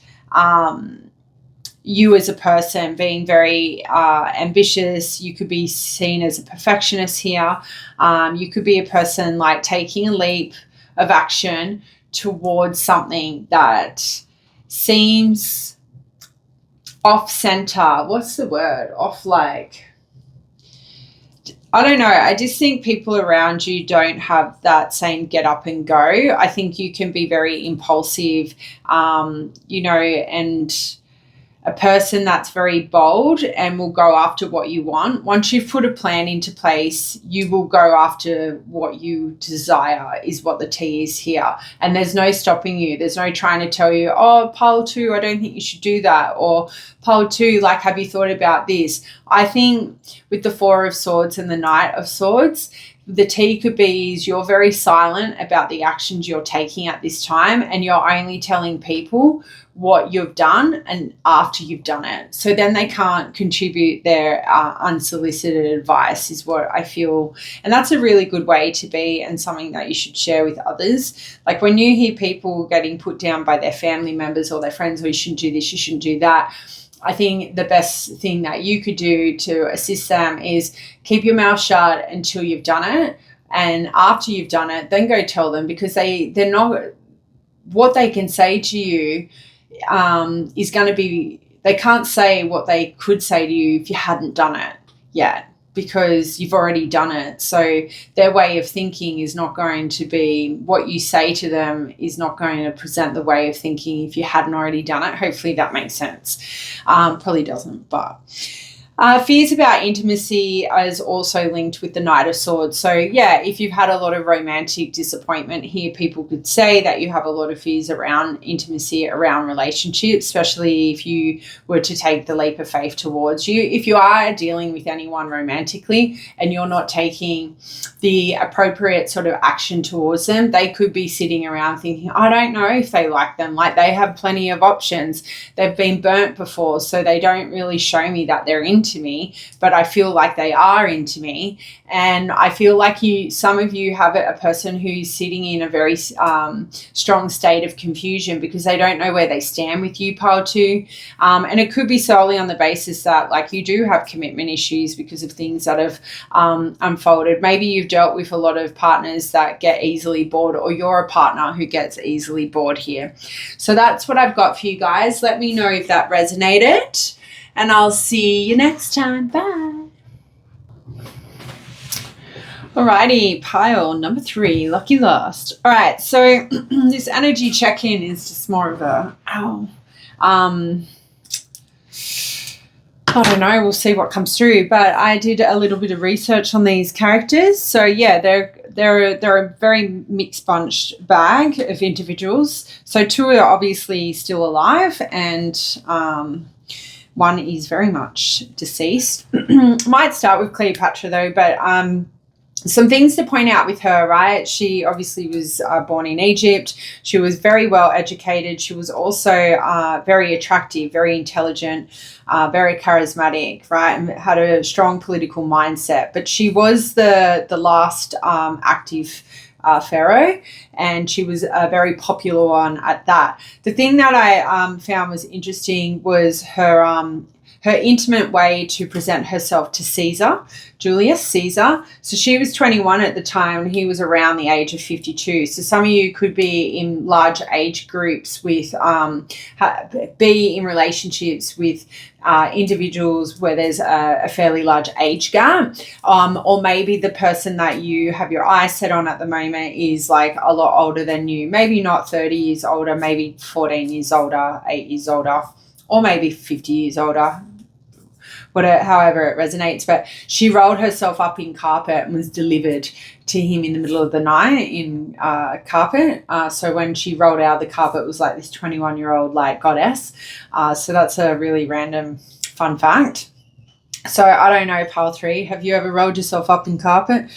you as a person being very ambitious. You could be seen as a perfectionist here. You could be a person like taking a leap of action towards something that seems off center. What's the word? Off, like, I don't know. I just think people around you don't have that same get up and go. I think you can be very impulsive, you know, and a person that's very bold and will go after what you want. Once you've put a plan into place, you will go after what you desire is what the T is here. And there's no stopping you. There's no trying to tell you, oh, pile 2, I don't think you should do that. Or pile 2, like, have you thought about this? I think with the Four of Swords and the Knight of Swords, the T could be is you're very silent about the actions you're taking at this time, and you're only telling people what you've done and after you've done it. So then they can't contribute their unsolicited advice is what I feel. And that's a really good way to be and something that you should share with others. Like when you hear people getting put down by their family members or their friends, oh, you shouldn't do this, you shouldn't do that. I think the best thing that you could do to assist them is keep your mouth shut until you've done it. And after you've done it, then go tell them, because they're not, what they can say to you is going to be, they can't say what they could say to you if you hadn't done it yet, because you've already done it. So their way of thinking is not going to be, what you say to them is not going to present the way of thinking if you hadn't already done it. Hopefully that makes sense. Probably doesn't, but fears about intimacy is also linked with the Knight of Swords. So yeah, if you've had a lot of romantic disappointment here, people could say that you have a lot of fears around intimacy, around relationships, especially if you were to take the leap of faith towards you. If you are dealing with anyone romantically and you're not taking the appropriate sort of action towards them, they could be sitting around thinking, I don't know if they like them. Like, they have plenty of options. They've been burnt before, so they don't really show me that they're into me, but I feel like they are into me. And I feel like some of you have a person who's sitting in a very strong state of confusion because they don't know where they stand with you, pile 2. And it could be solely on the basis that, like, you do have commitment issues because of things that have unfolded. Maybe you've dealt with a lot of partners that get easily bored, or you're a partner who gets easily bored here. So that's what I've got for you guys. Let me know if that resonated, and I'll see you next time. Bye. Alrighty, pile number 3, lucky last. All right, so this energy check-in is just more of a, I don't know, we'll see what comes through. But I did a little bit of research on these characters. So yeah, they're a very mixed bunch bag of individuals. So 2 are obviously still alive, and 1 is very much deceased. Might start with Cleopatra though, but some things to point out with her, right? She obviously was born in Egypt. She was very well educated. She was also very attractive, very intelligent, very charismatic, right? And had a strong political mindset. But she was the last active pharaoh, and she was a very popular one at that. The thing that I found was interesting was her intimate way to present herself to Caesar, Julius Caesar. So she was 21 at the time, and he was around the age of 52. So some of you could be in large age groups with, be in relationships with individuals where there's a fairly large age gap, or maybe the person that you have your eyes set on at the moment is like a lot older than you, maybe not 30 years older, maybe 14 years older, 8 years older, or maybe 50 years older, whatever, however it resonates. But she rolled herself up in carpet and was delivered to him in the middle of the night in carpet. So when she rolled out of the carpet, it was like this 21-year-old like goddess. So that's a really random fun fact. So I don't know, pile 3, have you ever rolled yourself up in carpet?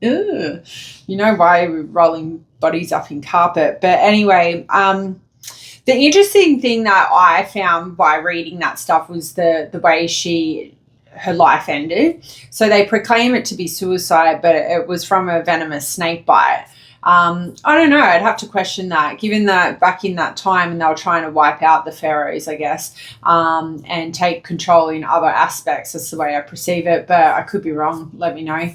You know why we're rolling bodies up in carpet. But anyway, the interesting thing that I found by reading that stuff was the way her life ended. So they proclaim it to be suicide, but it was from a venomous snake bite. I don't know. I'd have to question that, given that back in that time and they were trying to wipe out the pharaohs, I guess, and take control in other aspects. That's the way I perceive it, but I could be wrong. Let me know.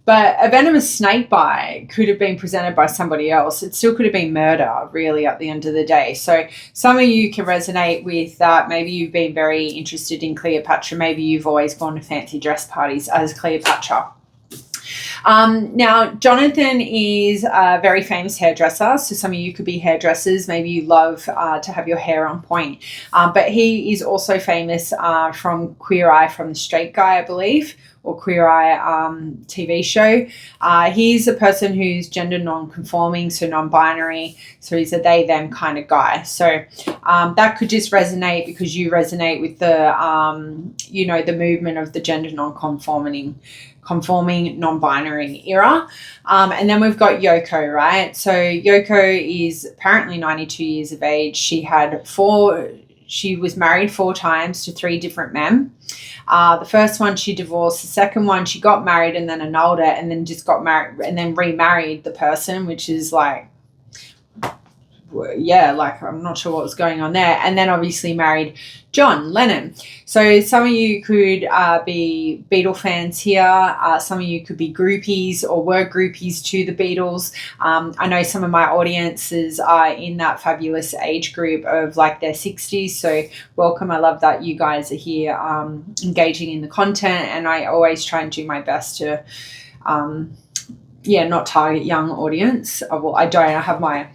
But a venomous snake bite could have been presented by somebody else. It still could have been murder, really, at the end of the day. So some of you can resonate with that. Maybe you've been very interested in Cleopatra. Maybe you've always gone to fancy dress parties as Cleopatra. Now, Jonathan is a very famous hairdresser. So some of you could be hairdressers. Maybe you love to have your hair on point. But he is also famous from Queer Eye from the Straight Guy, I believe, or Queer Eye TV show. He's a person who's gender non-conforming, so non-binary. So he's a they, them kind of guy. So that could just resonate because you resonate with the, the movement of the gender non-conforming, non-binary era. And then we've got Yoko, right? So Yoko is apparently 92 years of age. She was married 4 times to 3 different men. The first one she divorced. The second one she got married and then annulled it, and then just got married and then remarried the person, which is like, yeah, like I'm not sure what was going on there. And then obviously married John Lennon. So some of you could be Beatle fans here. Some of you could be groupies or were groupies to the Beatles. I know some of my audiences are in that fabulous age group of like their 60s. So welcome. I love that you guys are here engaging in the content. And I always try and do my best to, not target young audience. I have my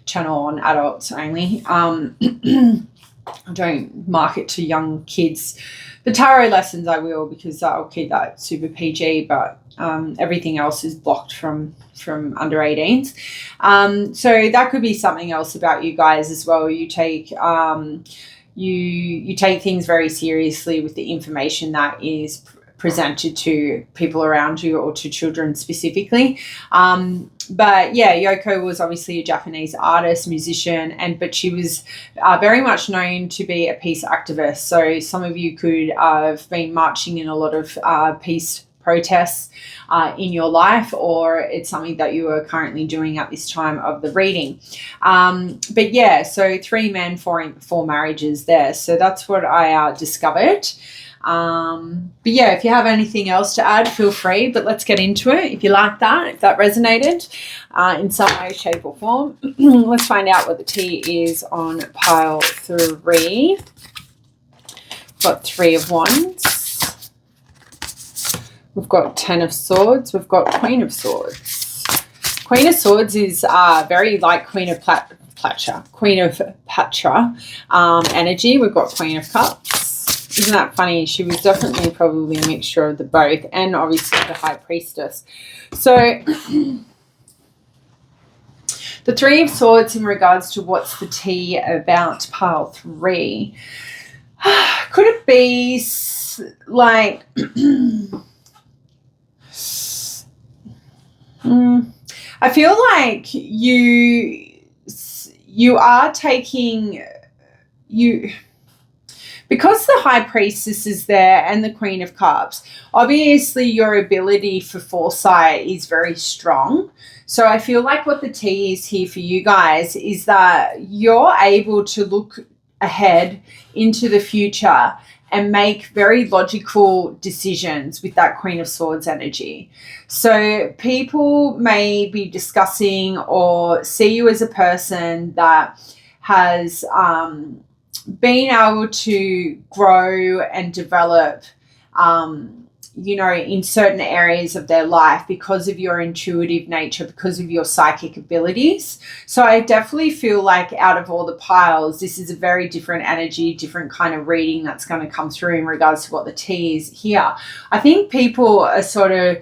channel on adults only. I don't market to young kids. The tarot lessons I will, because I'll keep that super PG, but everything else is blocked from under 18s. So that could be something else about you guys as well. You take you take things very seriously with the information that is presented to people around you or to children specifically. But yeah, Yoko was obviously a Japanese artist, musician, but she was very much known to be a peace activist. So some of you could have been marching in a lot of peace protests in your life, or it's something that you are currently doing at this time of the reading. But yeah, so 3 men, 4 marriages there. So that's what I discovered. But yeah, if you have anything else to add, feel free, but let's get into it. If you like that, if that resonated in some way, shape or form, let's find out what the tea is on pile 3. Got 3 of Wands. We've got 10 of Swords. We've got Queen of Swords. Queen of Swords is very like Queen of Queen of Patra energy. We've got Queen of Cups. Isn't that funny? She was definitely probably a mixture of the both, and obviously the High Priestess. So the Three of Swords in regards to what's the tea about pile 3. Could it be like I feel like you are taking because the High Priestess is there and the Queen of Cups, obviously your ability for foresight is very strong. So I feel like what the tea is here for you guys is that you're able to look ahead into the future and make very logical decisions with that Queen of Swords energy. So people may be discussing or see you as a person that has been able to grow and develop, in certain areas of their life because of your intuitive nature, because of your psychic abilities. So I definitely feel like out of all the piles, this is a very different energy, different kind of reading that's going to come through in regards to what the tea is here. I think people are sort of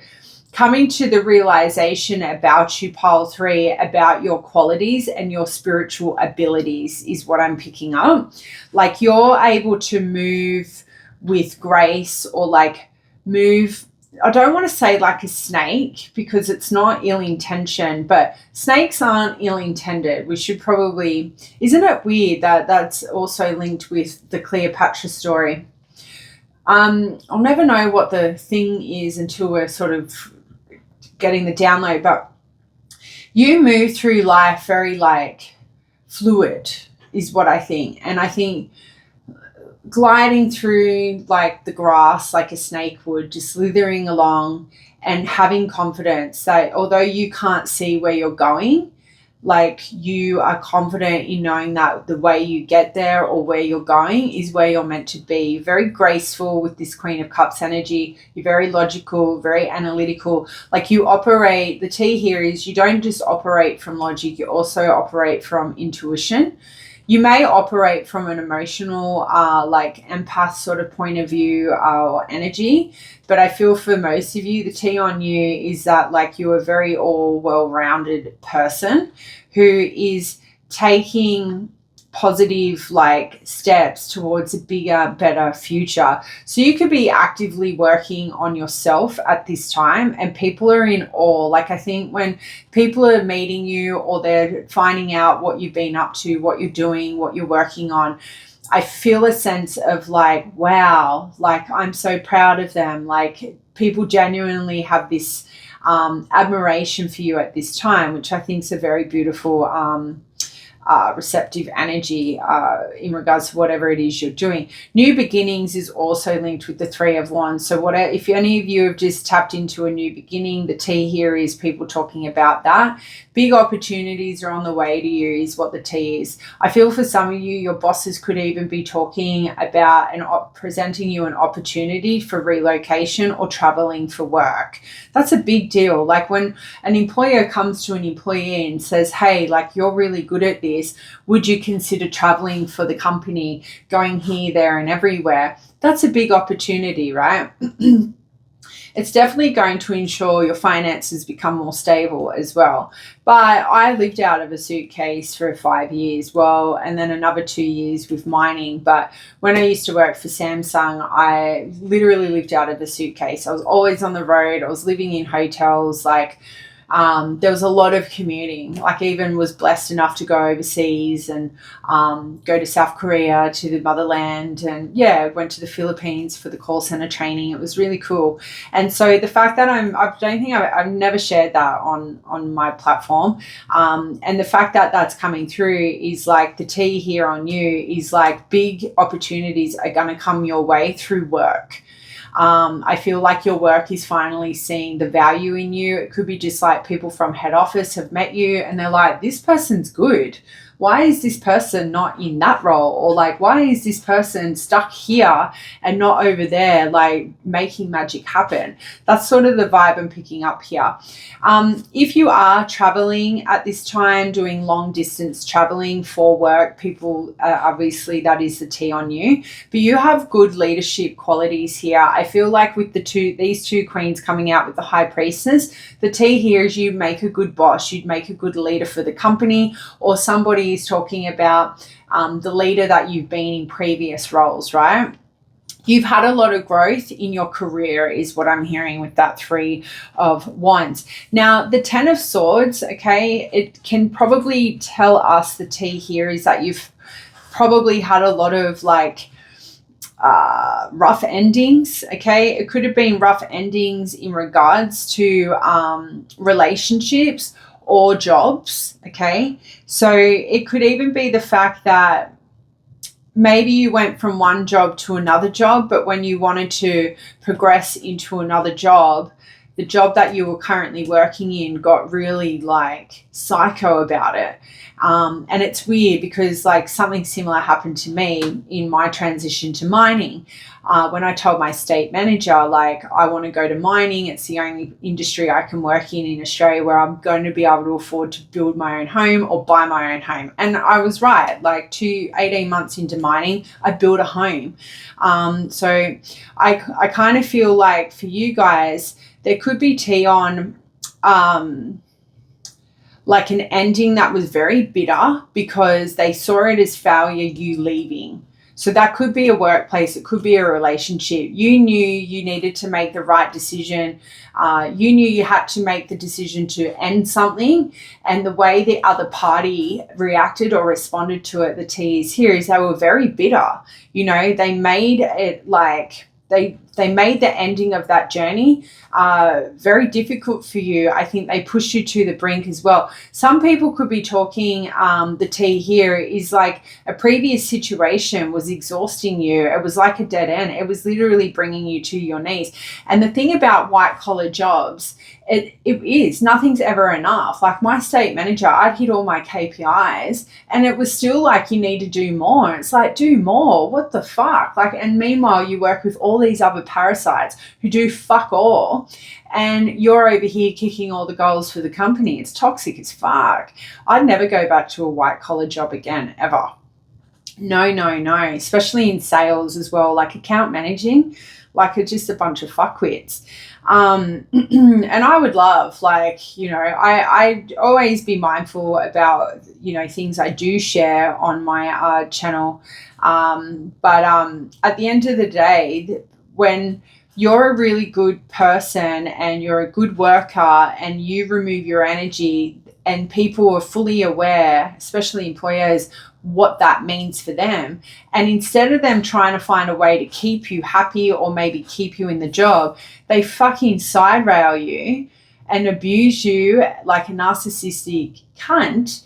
coming to the realization about you, pile 3, about your qualities and your spiritual abilities is what I'm picking up. Like you're able to move with grace or like move, I don't want to say like a snake because it's not ill-intentioned, but snakes aren't ill-intended. We should probably, isn't it weird that that's also linked with the Cleopatra story? I'll never know what the thing is until we're sort of getting the download, but you move through life very like fluid is what I think. And I think gliding through like the grass like a snake would, just slithering along and having confidence that although you can't see where you're going, like you are confident in knowing that the way you get there or where you're going is where you're meant to be. You're very graceful with this Queen of Cups energy. You're very logical, very analytical. Like you operate, the tea here is you don't just operate from logic, you also operate from intuition. You may operate from an emotional, like empath sort of point of view or energy, but I feel for most of you, the tea on you is that like you're a very all well-rounded person who is taking positive like steps towards a bigger, better future. So you could be actively working on yourself at this time and people are in awe. Like I think when people are meeting you or they're finding out what you've been up to, what you're doing, what you're working on, I feel a sense of like, wow, like I'm so proud of them. Like people genuinely have this admiration for you at this time, which I think is a very beautiful receptive energy in regards to whatever it is you're doing. New beginnings is also linked with the Three of Wands. So if any of you have just tapped into a new beginning, the tea here is people talking about that. Big opportunities are on the way to you is what the tea is. I feel for some of you, your bosses could even be talking about and presenting you an opportunity for relocation or traveling for work. That's a big deal. Like when an employer comes to an employee and says, hey, like you're really good at this, would you consider traveling for the company, going here, there, and everywhere? That's a big opportunity, right? It's definitely going to ensure your finances become more stable as well. But I lived out of a suitcase for 5 years, and then another 2 years with mining. But when I used to work for Samsung, I literally lived out of a suitcase. I was always on the road. I was living in hotels, there was a lot of commuting. Like I even was blessed enough to go overseas and go to South Korea, to the motherland, and went to the Philippines for the call center training. It was really cool. And so the fact that I've never shared that on my platform, and the fact that that's coming through is like the tea here on you is like big opportunities are going to come your way through work. I feel like your work is finally seeing the value in you. It could be just like people from head office have met you and they're like, this person's good. why is this person not in that role? Or like, why is this person stuck here and not over there, like making magic happen? That's sort of the vibe I'm picking up here. If you are traveling at this time, doing long distance traveling for work, people, obviously that is the T on you, but you have good leadership qualities here. I feel like with these two queens coming out with the High Priestess, the T here is you make a good boss, you'd make a good leader for the company, or somebody is talking about the leader that you've been in previous roles, right? You've had a lot of growth in your career is what I'm hearing with that 3 of Wands. Now, the 10 of Swords, okay, it can probably tell us, the T here is that you've probably had a lot of like rough endings, okay? It could have been rough endings in regards to relationships or jobs, okay? So it could even be the fact that maybe you went from one job to another job, but when you wanted to progress into another job, the job that you were currently working in got really like psycho about it. And it's weird because like something similar happened to me in my transition to mining. When I told my state manager, like, I want to go to mining, it's the only industry I can work in Australia where I'm going to be able to afford to build my own home or buy my own home. And I was right. Like 18 months into mining, I built a home. So I kind of feel like for you guys, there could be tea on like an ending that was very bitter because they saw it as failure, you leaving. So that could be a workplace. It could be a relationship. You knew you needed to make the right decision. You knew you had to make the decision to end something. And the way the other party reacted or responded to it, the T is here, is they were very bitter. You know, they made it like they made the ending of that journey very difficult for you. I think they pushed you to the brink as well. Some people could be talking, the T here is like a previous situation was exhausting you. It was like a dead end. It was literally bringing you to your knees. And the thing about white collar jobs, it is nothing's ever enough. Like my state manager, I'd hit all my KPIs and it was still like, you need to do more. It's like, do more. What the fuck? Like, and meanwhile, you work with all these other parasites who do fuck all. And you're over here kicking all the goals for the company. It's toxic as fuck. I'd never go back to a white collar job again, ever. No. Especially in sales as well, like account managing, like it's just a bunch of fuckwits. And I would love, like, you know, I always be mindful about, you know, things I do share on my channel. But at the end of the day, when you're a really good person and you're a good worker and you remove your energy and people are fully aware, especially employers, what that means for them. And instead of them trying to find a way to keep you happy or maybe keep you in the job, they fucking side rail you and abuse you like a narcissistic cunt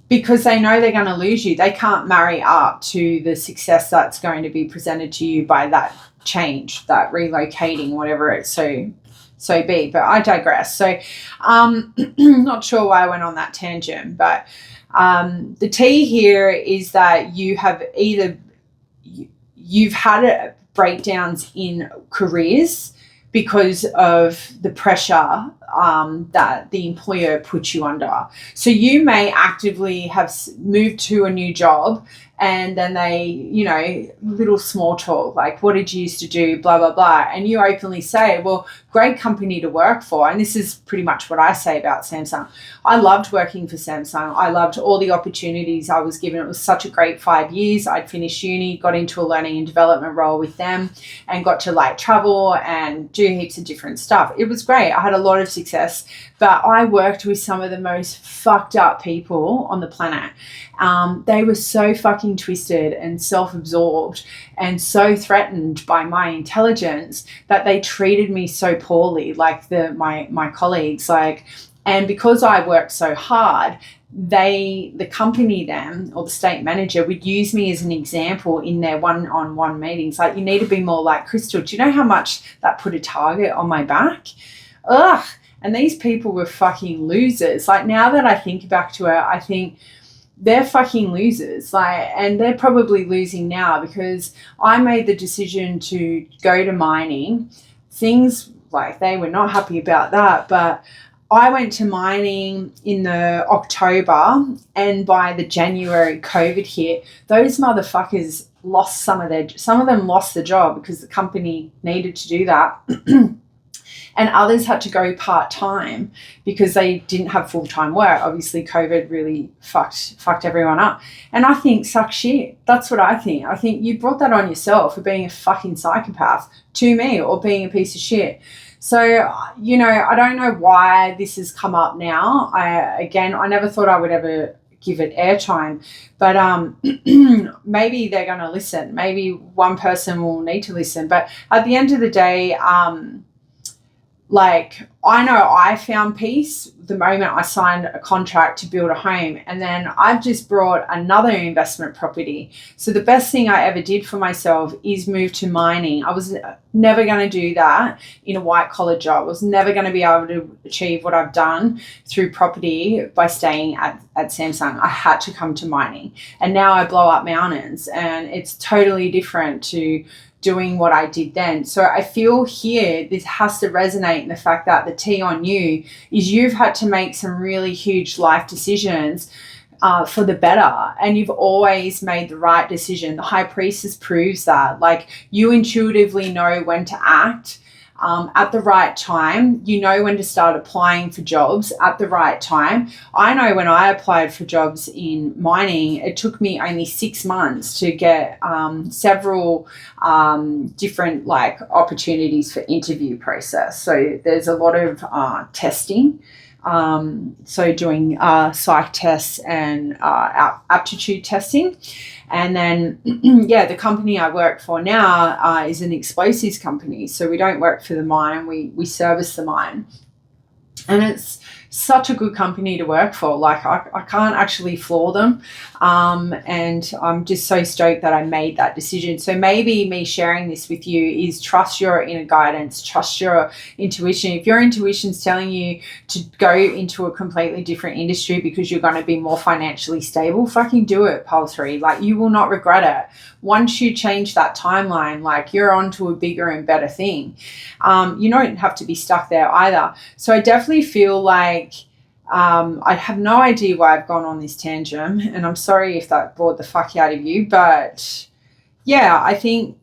because they know they're going to lose you. They can't marry up to the success that's going to be presented to you by that change, that relocating, whatever it's so be. But I digress. So not sure why I went on that tangent, but the T here is that you have you've had breakdowns in careers because of the pressure that the employer puts you under. So you may actively have moved to a new job and then they, you know, little small talk, like, what did you used to do, blah, blah, blah. And you openly say, well, great company to work for. And this is pretty much what I say about Samsung. I loved working for Samsung. I loved all the opportunities I was given. It was such a great 5 years. I'd finished uni, got into a learning and development role with them and got to like travel and do heaps of different stuff. It was great. I had a lot of success, but I worked with some of the most fucked up people on the planet. They were so fucking twisted and self-absorbed and so threatened by my intelligence that they treated me so poorly, like my colleagues, like, and because I worked so hard, the company then, or the state manager, would use me as an example in their one-on-one meetings. Like, you need to be more like Crystal. Do you know how much that put a target on my back? Ugh. And these people were fucking losers. Like, now that I think back to it, I think they're fucking losers. Like, and they're probably losing now because I made the decision to go to mining. Things, like, they were not happy about that, but I went to mining in the October, and by the January COVID hit, those motherfuckers lost some of them lost the job because the company needed to do that. And others had to go part-time because they didn't have full-time work. Obviously, COVID really fucked everyone up. And I think, suck shit. That's what I think. I think you brought that on yourself for being a fucking psychopath to me, or being a piece of shit. So, you know, I don't know why this has come up now. I never thought I would ever give it airtime, but maybe they're going to listen. Maybe one person will need to listen. But at the end of the day, like, I know I found peace the moment I signed a contract to build a home, and then I've just brought another investment property. So the best thing I ever did for myself is move to mining. I was never going to do that in a white collar job. I was never going to be able to achieve what I've done through property by staying at Samsung. I had to come to mining, and now I blow up mountains, and it's totally different to doing what I did then. So I feel here this has to resonate in the fact that the T on you is you've had to make some really huge life decisions for the better, and you've always made the right decision. The High Priestess proves that. Like, you intuitively know when to act at the right time. You know when to start applying for jobs at the right time. I know when I applied for jobs in mining, it took me only 6 months to get several different opportunities for interview process. So there's a lot of testing. So doing psych tests and aptitude testing. And then, the company I work for now is an explosives company. So we don't work for the mine, we service the mine. And it's such a good company to work for. Like, I can't actually floor them. And I'm just so stoked that I made that decision. So maybe me sharing this with you is trust your inner guidance, trust your intuition. If your intuition's telling you to go into a completely different industry because you're going to be more financially stable, fucking do it, Pile 3. Like, you will not regret it. Once you change that timeline, like, you're on to a bigger and better thing. You don't have to be stuck there either. So I definitely feel like I have no idea why I've gone on this tangent, and I'm sorry if that bored the fuck out of you, but yeah, I think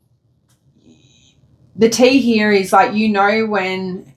the T here is, like, you know when,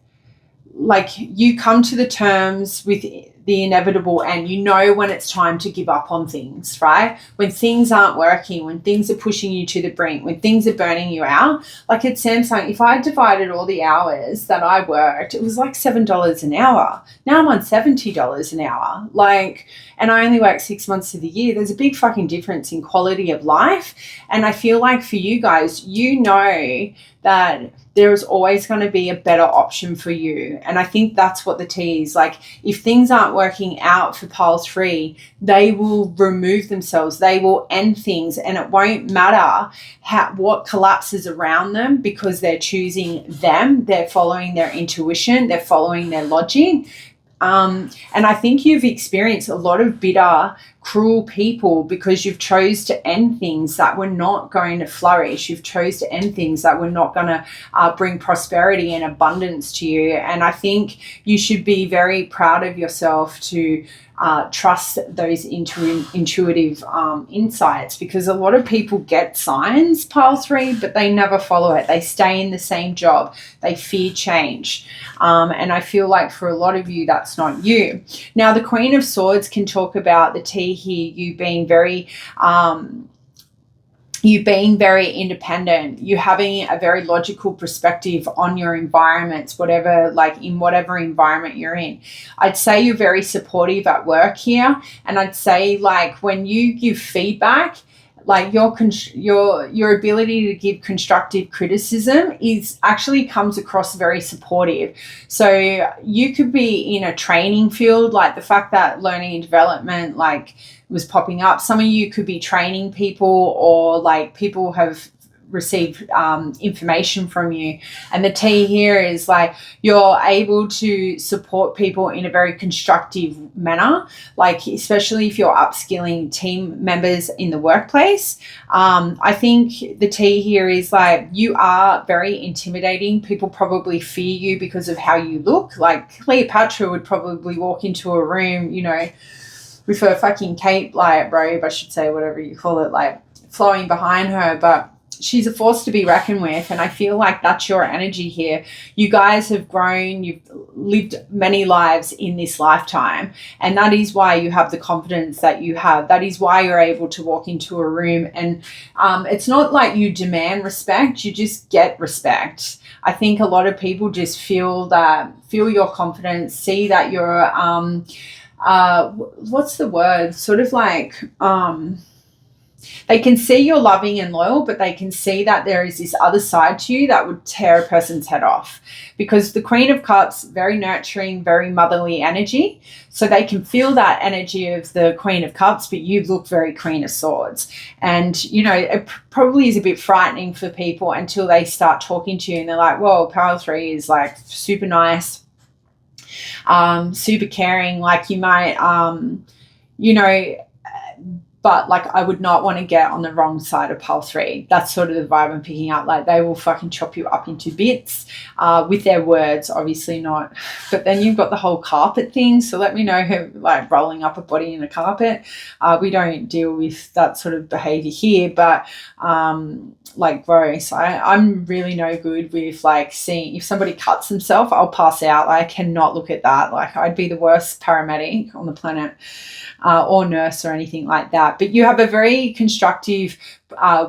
like, you come to the terms with the inevitable, and you know when it's time to give up on things, right? When things aren't working, when things are pushing you to the brink, when things are burning you out. Like at Samsung, if I divided all the hours that I worked, it was like $7 an hour. Now I'm on $70 an hour. Like, and I only work 6 months of the year. There's a big fucking difference in quality of life. And I feel like for you guys, you know that there is always going to be a better option for you. And I think that's what the T is. Like, if things aren't working out for Pile 3, they will remove themselves. They will end things, and it won't matter what collapses around them, because they're choosing them. They're following their intuition. They're following their logic. And I think you've experienced a lot of bitter, cruel people because you've chose to end things that were not going to flourish. You've chose to end things that were not going to bring prosperity and abundance to you. And I think you should be very proud of yourself to trust those intuitive insights, because a lot of people get signs, Pile 3, but they never follow it. They stay in the same job. They fear change. And I feel like for a lot of you, that's not you. Now, the Queen of Swords can talk about the T here, you being very independent, you having a very logical perspective on your environments, in whatever environment you're in. I'd say you're very supportive at work here. And I'd say, like, when you give feedback, like, your ability to give constructive criticism actually comes across very supportive. So you could be in a training field, like the fact that learning and development, like, was popping up. Some of you could be training people, or like people have receive information from you. And the T here is like you're able to support people in a very constructive manner, like especially if you're upskilling team members in the workplace. I think the T here is like you are very intimidating. People probably fear you because of how you look. Like Cleopatra would probably walk into a room, you know, with her fucking cape, like robe, I should say, whatever you call it, like flowing behind her. But she's a force to be reckoned with, and I feel like that's your energy here. You guys have grown, you've lived many lives in this lifetime, and that is why you have the confidence that you have. That is why you're able to walk into a room, and it's not like you demand respect, you just get respect. I think a lot of people just feel your confidence, see that you're what's the word, sort of like they can see you're loving and loyal, but they can see that there is this other side to you that would tear a person's head off, because the Queen of Cups, very nurturing, very motherly energy, so they can feel that energy of the Queen of Cups, but you look very Queen of Swords. And you know, it probably is a bit frightening for people until they start talking to you and they're like, whoa, Power 3 is like super nice, super caring, like you might you know, but like I would not want to get on the wrong side of pile 3. That's sort of the vibe I'm picking up. Like they will fucking chop you up into bits with their words, obviously not. But then you've got the whole carpet thing. So let me know who, like rolling up a body in a carpet. We don't deal with that sort of behavior here, but like gross. I'm really no good with like seeing if somebody cuts themselves, I'll pass out. I cannot look at that. Like I'd be the worst paramedic on the planet. Or nurse or anything like that. But you have a very constructive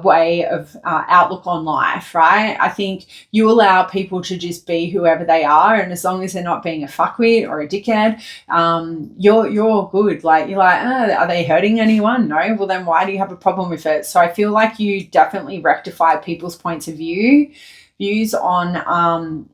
way of outlook on life, right? I think you allow people to just be whoever they are, and as long as they're not being a fuckwit or a dickhead, you're good. Like you're like, are they hurting anyone? No. Well, then why do you have a problem with it? So I feel like you definitely rectify people's points of views on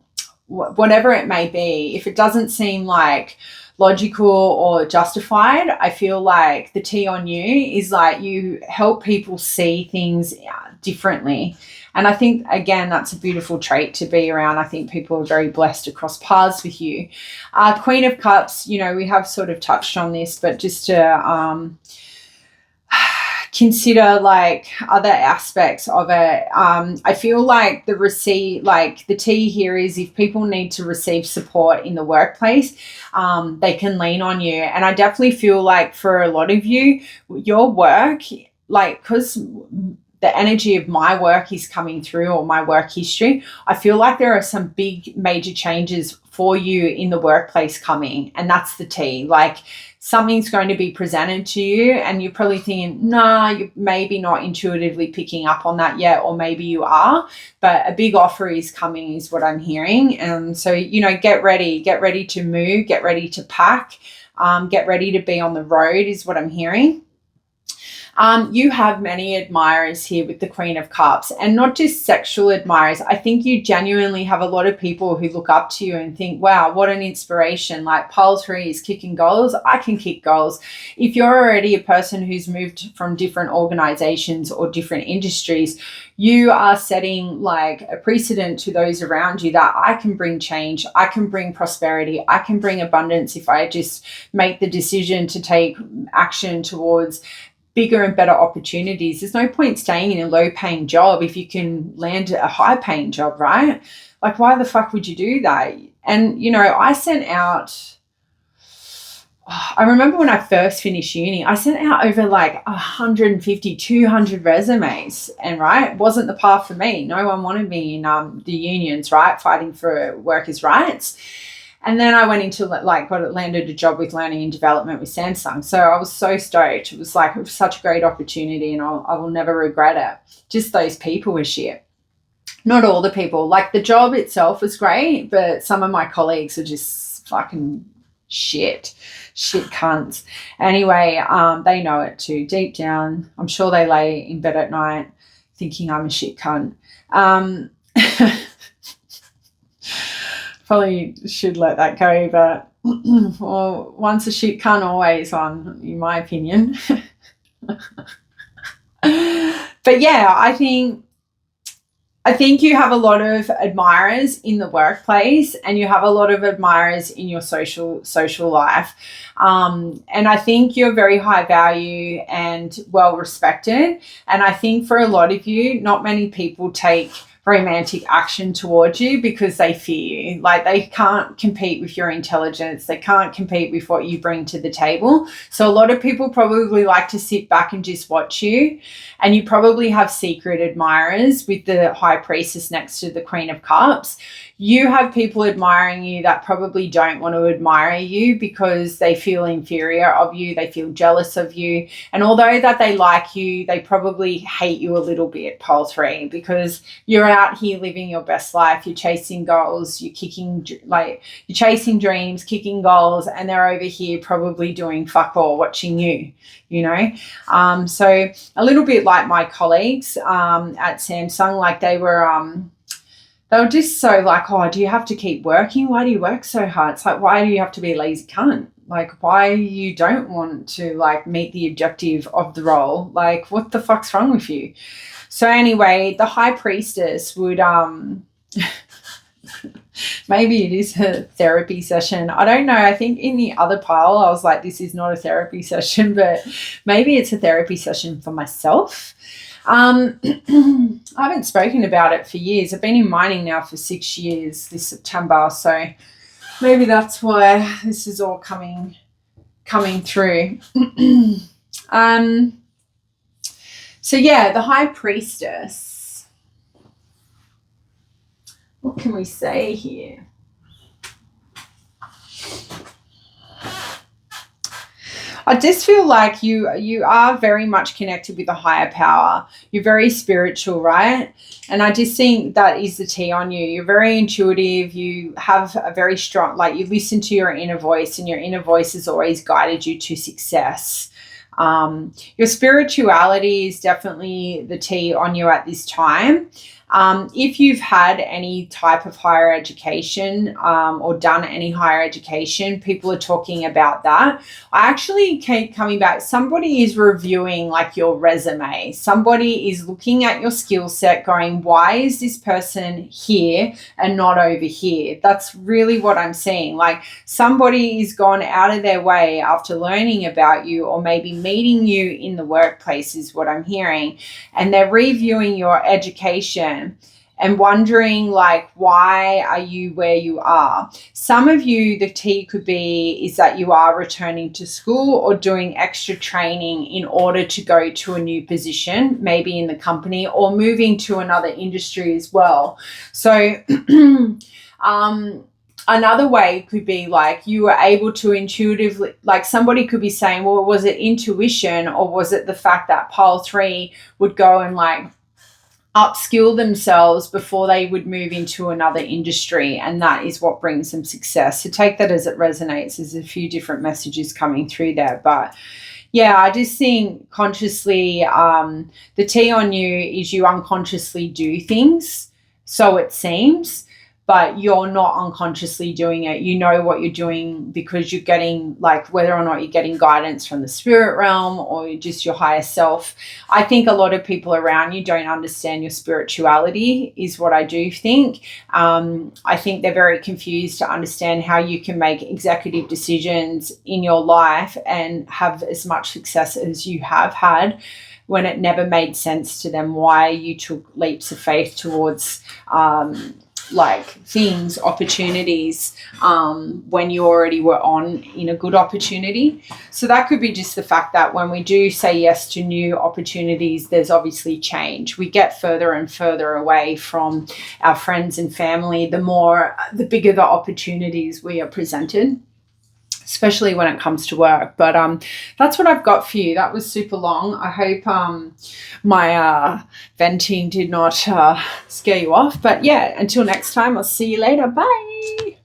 whatever it may be. If it doesn't seem like logical or justified, I feel like the T on you is like you help people see things differently. And I think, again, that's a beautiful trait to be around. I think people are very blessed to cross paths with you. Queen of Cups, you know, we have sort of touched on this, but just to consider like other aspects of it. I feel like the T here is if people need to receive support in the workplace, they can lean on you. And I definitely feel like for a lot of you, your work, like, because the energy of my work is coming through, or my work history, I feel like there are some big major changes for you in the workplace coming, and that's the T. Like something's going to be presented to you and you're probably thinking, nah, you're maybe not intuitively picking up on that yet, or maybe you are, but a big offer is coming is what I'm hearing. And so, you know, get ready to move, get ready to pack, get ready to be on the road is what I'm hearing. You have many admirers here with the Queen of Cups, and not just sexual admirers. I think you genuinely have a lot of people who look up to you and think, wow, what an inspiration. Like pile 3 is kicking goals. I can kick goals. If you're already a person who's moved from different organizations or different industries, you are setting like a precedent to those around you that I can bring change. I can bring prosperity. I can bring abundance if I just make the decision to take action towards bigger and better opportunities. There's no point staying in a low-paying job if you can land a high-paying job, right? Like, why the fuck would you do that? And, you know, I remember when I first finished uni, I sent out over like 150, 200 resumes, and right, it wasn't the path for me. No one wanted me in the unions, right, fighting for workers' rights. And then I went into landed a job with learning and development with Samsung. So I was so stoked. It was such a great opportunity, and I will never regret it. Just those people were shit. Not all the people. Like the job itself was great, but some of my colleagues are just fucking shit cunts. Anyway, they know it too. Deep down, I'm sure they lay in bed at night thinking I'm a shit cunt. Probably should let that go, but well, once a shit cunt, always on, in my opinion. But yeah, I think I think you have a lot of admirers in the workplace, and you have a lot of admirers in your social life. And I think you're very high value and well respected. And I think for a lot of you, not many people take romantic action towards you because they fear you. Like, they can't compete with your intelligence. They can't compete with what you bring to the table. So a lot of people probably like to sit back and just watch you. And you probably have secret admirers with the High Priestess next to the Queen of Cups. You have people admiring you that probably don't want to admire you because they feel inferior of you. They feel jealous of you. And although that they like you, they probably hate you a little bit, pole 3, because you're out here living your best life. You're chasing goals. You're chasing dreams, kicking goals, and they're over here probably doing fuck all, watching you, you know. So a little bit like my colleagues at Samsung, like they were just so like, oh, do you have to keep working? Why do you work so hard? It's like, why do you have to be a lazy cunt? Like, why you don't want to like meet the objective of the role? Like, what the fuck's wrong with you? So anyway, the High Priestess would maybe it is a therapy session. I don't know. I think in the other pile, I was like, this is not a therapy session, but maybe it's a therapy session for myself. I haven't spoken about it for years. I've been in mining now for 6 years this September. So maybe that's why this is all coming through. So yeah, the High Priestess. What can we say here? I just feel like you are very much connected with a higher power. You're very spiritual, right? And I just think that is the tea on you. You're very intuitive. You have a very strong, like, you listen to your inner voice, and your inner voice has always guided you to success. Your spirituality is definitely the tea on you at this time. If you've had any type of higher education or done any higher education, people are talking about that. I actually keep coming back. Somebody is reviewing like your resume. Somebody is looking at your skill set going, why is this person here and not over here? That's really what I'm seeing. Like, somebody is gone out of their way after learning about you, or maybe meeting you in the workplace is what I'm hearing. And they're reviewing your education and wondering, like, why are you where you are? Some of you, the tea could be is that you are returning to school or doing extra training in order to go to a new position, maybe in the company, or moving to another industry as well. So another way could be like you were able to intuitively, like, somebody could be saying, well, was it intuition, or was it the fact that pole 3 would go and like upskill themselves before they would move into another industry, and that is what brings them success. So take that as it resonates. There's a few different messages coming through there, but yeah, I just think consciously the tea on you is you unconsciously do things, so it seems, but you're not unconsciously doing it. You know what you're doing because you're getting, like, whether or not you're getting guidance from the spirit realm or just your higher self. I think a lot of people around you don't understand your spirituality is what I do think. I think they're very confused to understand how you can make executive decisions in your life and have as much success as you have had, when it never made sense to them why you took leaps of faith towards like things, opportunities, when you already were in a good opportunity. So that could be just the fact that when we do say yes to new opportunities, there's obviously change. We get further and further away from our friends and family, the bigger the opportunities we are presented, especially when it comes to work. But that's what I've got for you. That was super long. I hope my venting did not scare you off. But yeah, until next time, I'll see you later. Bye.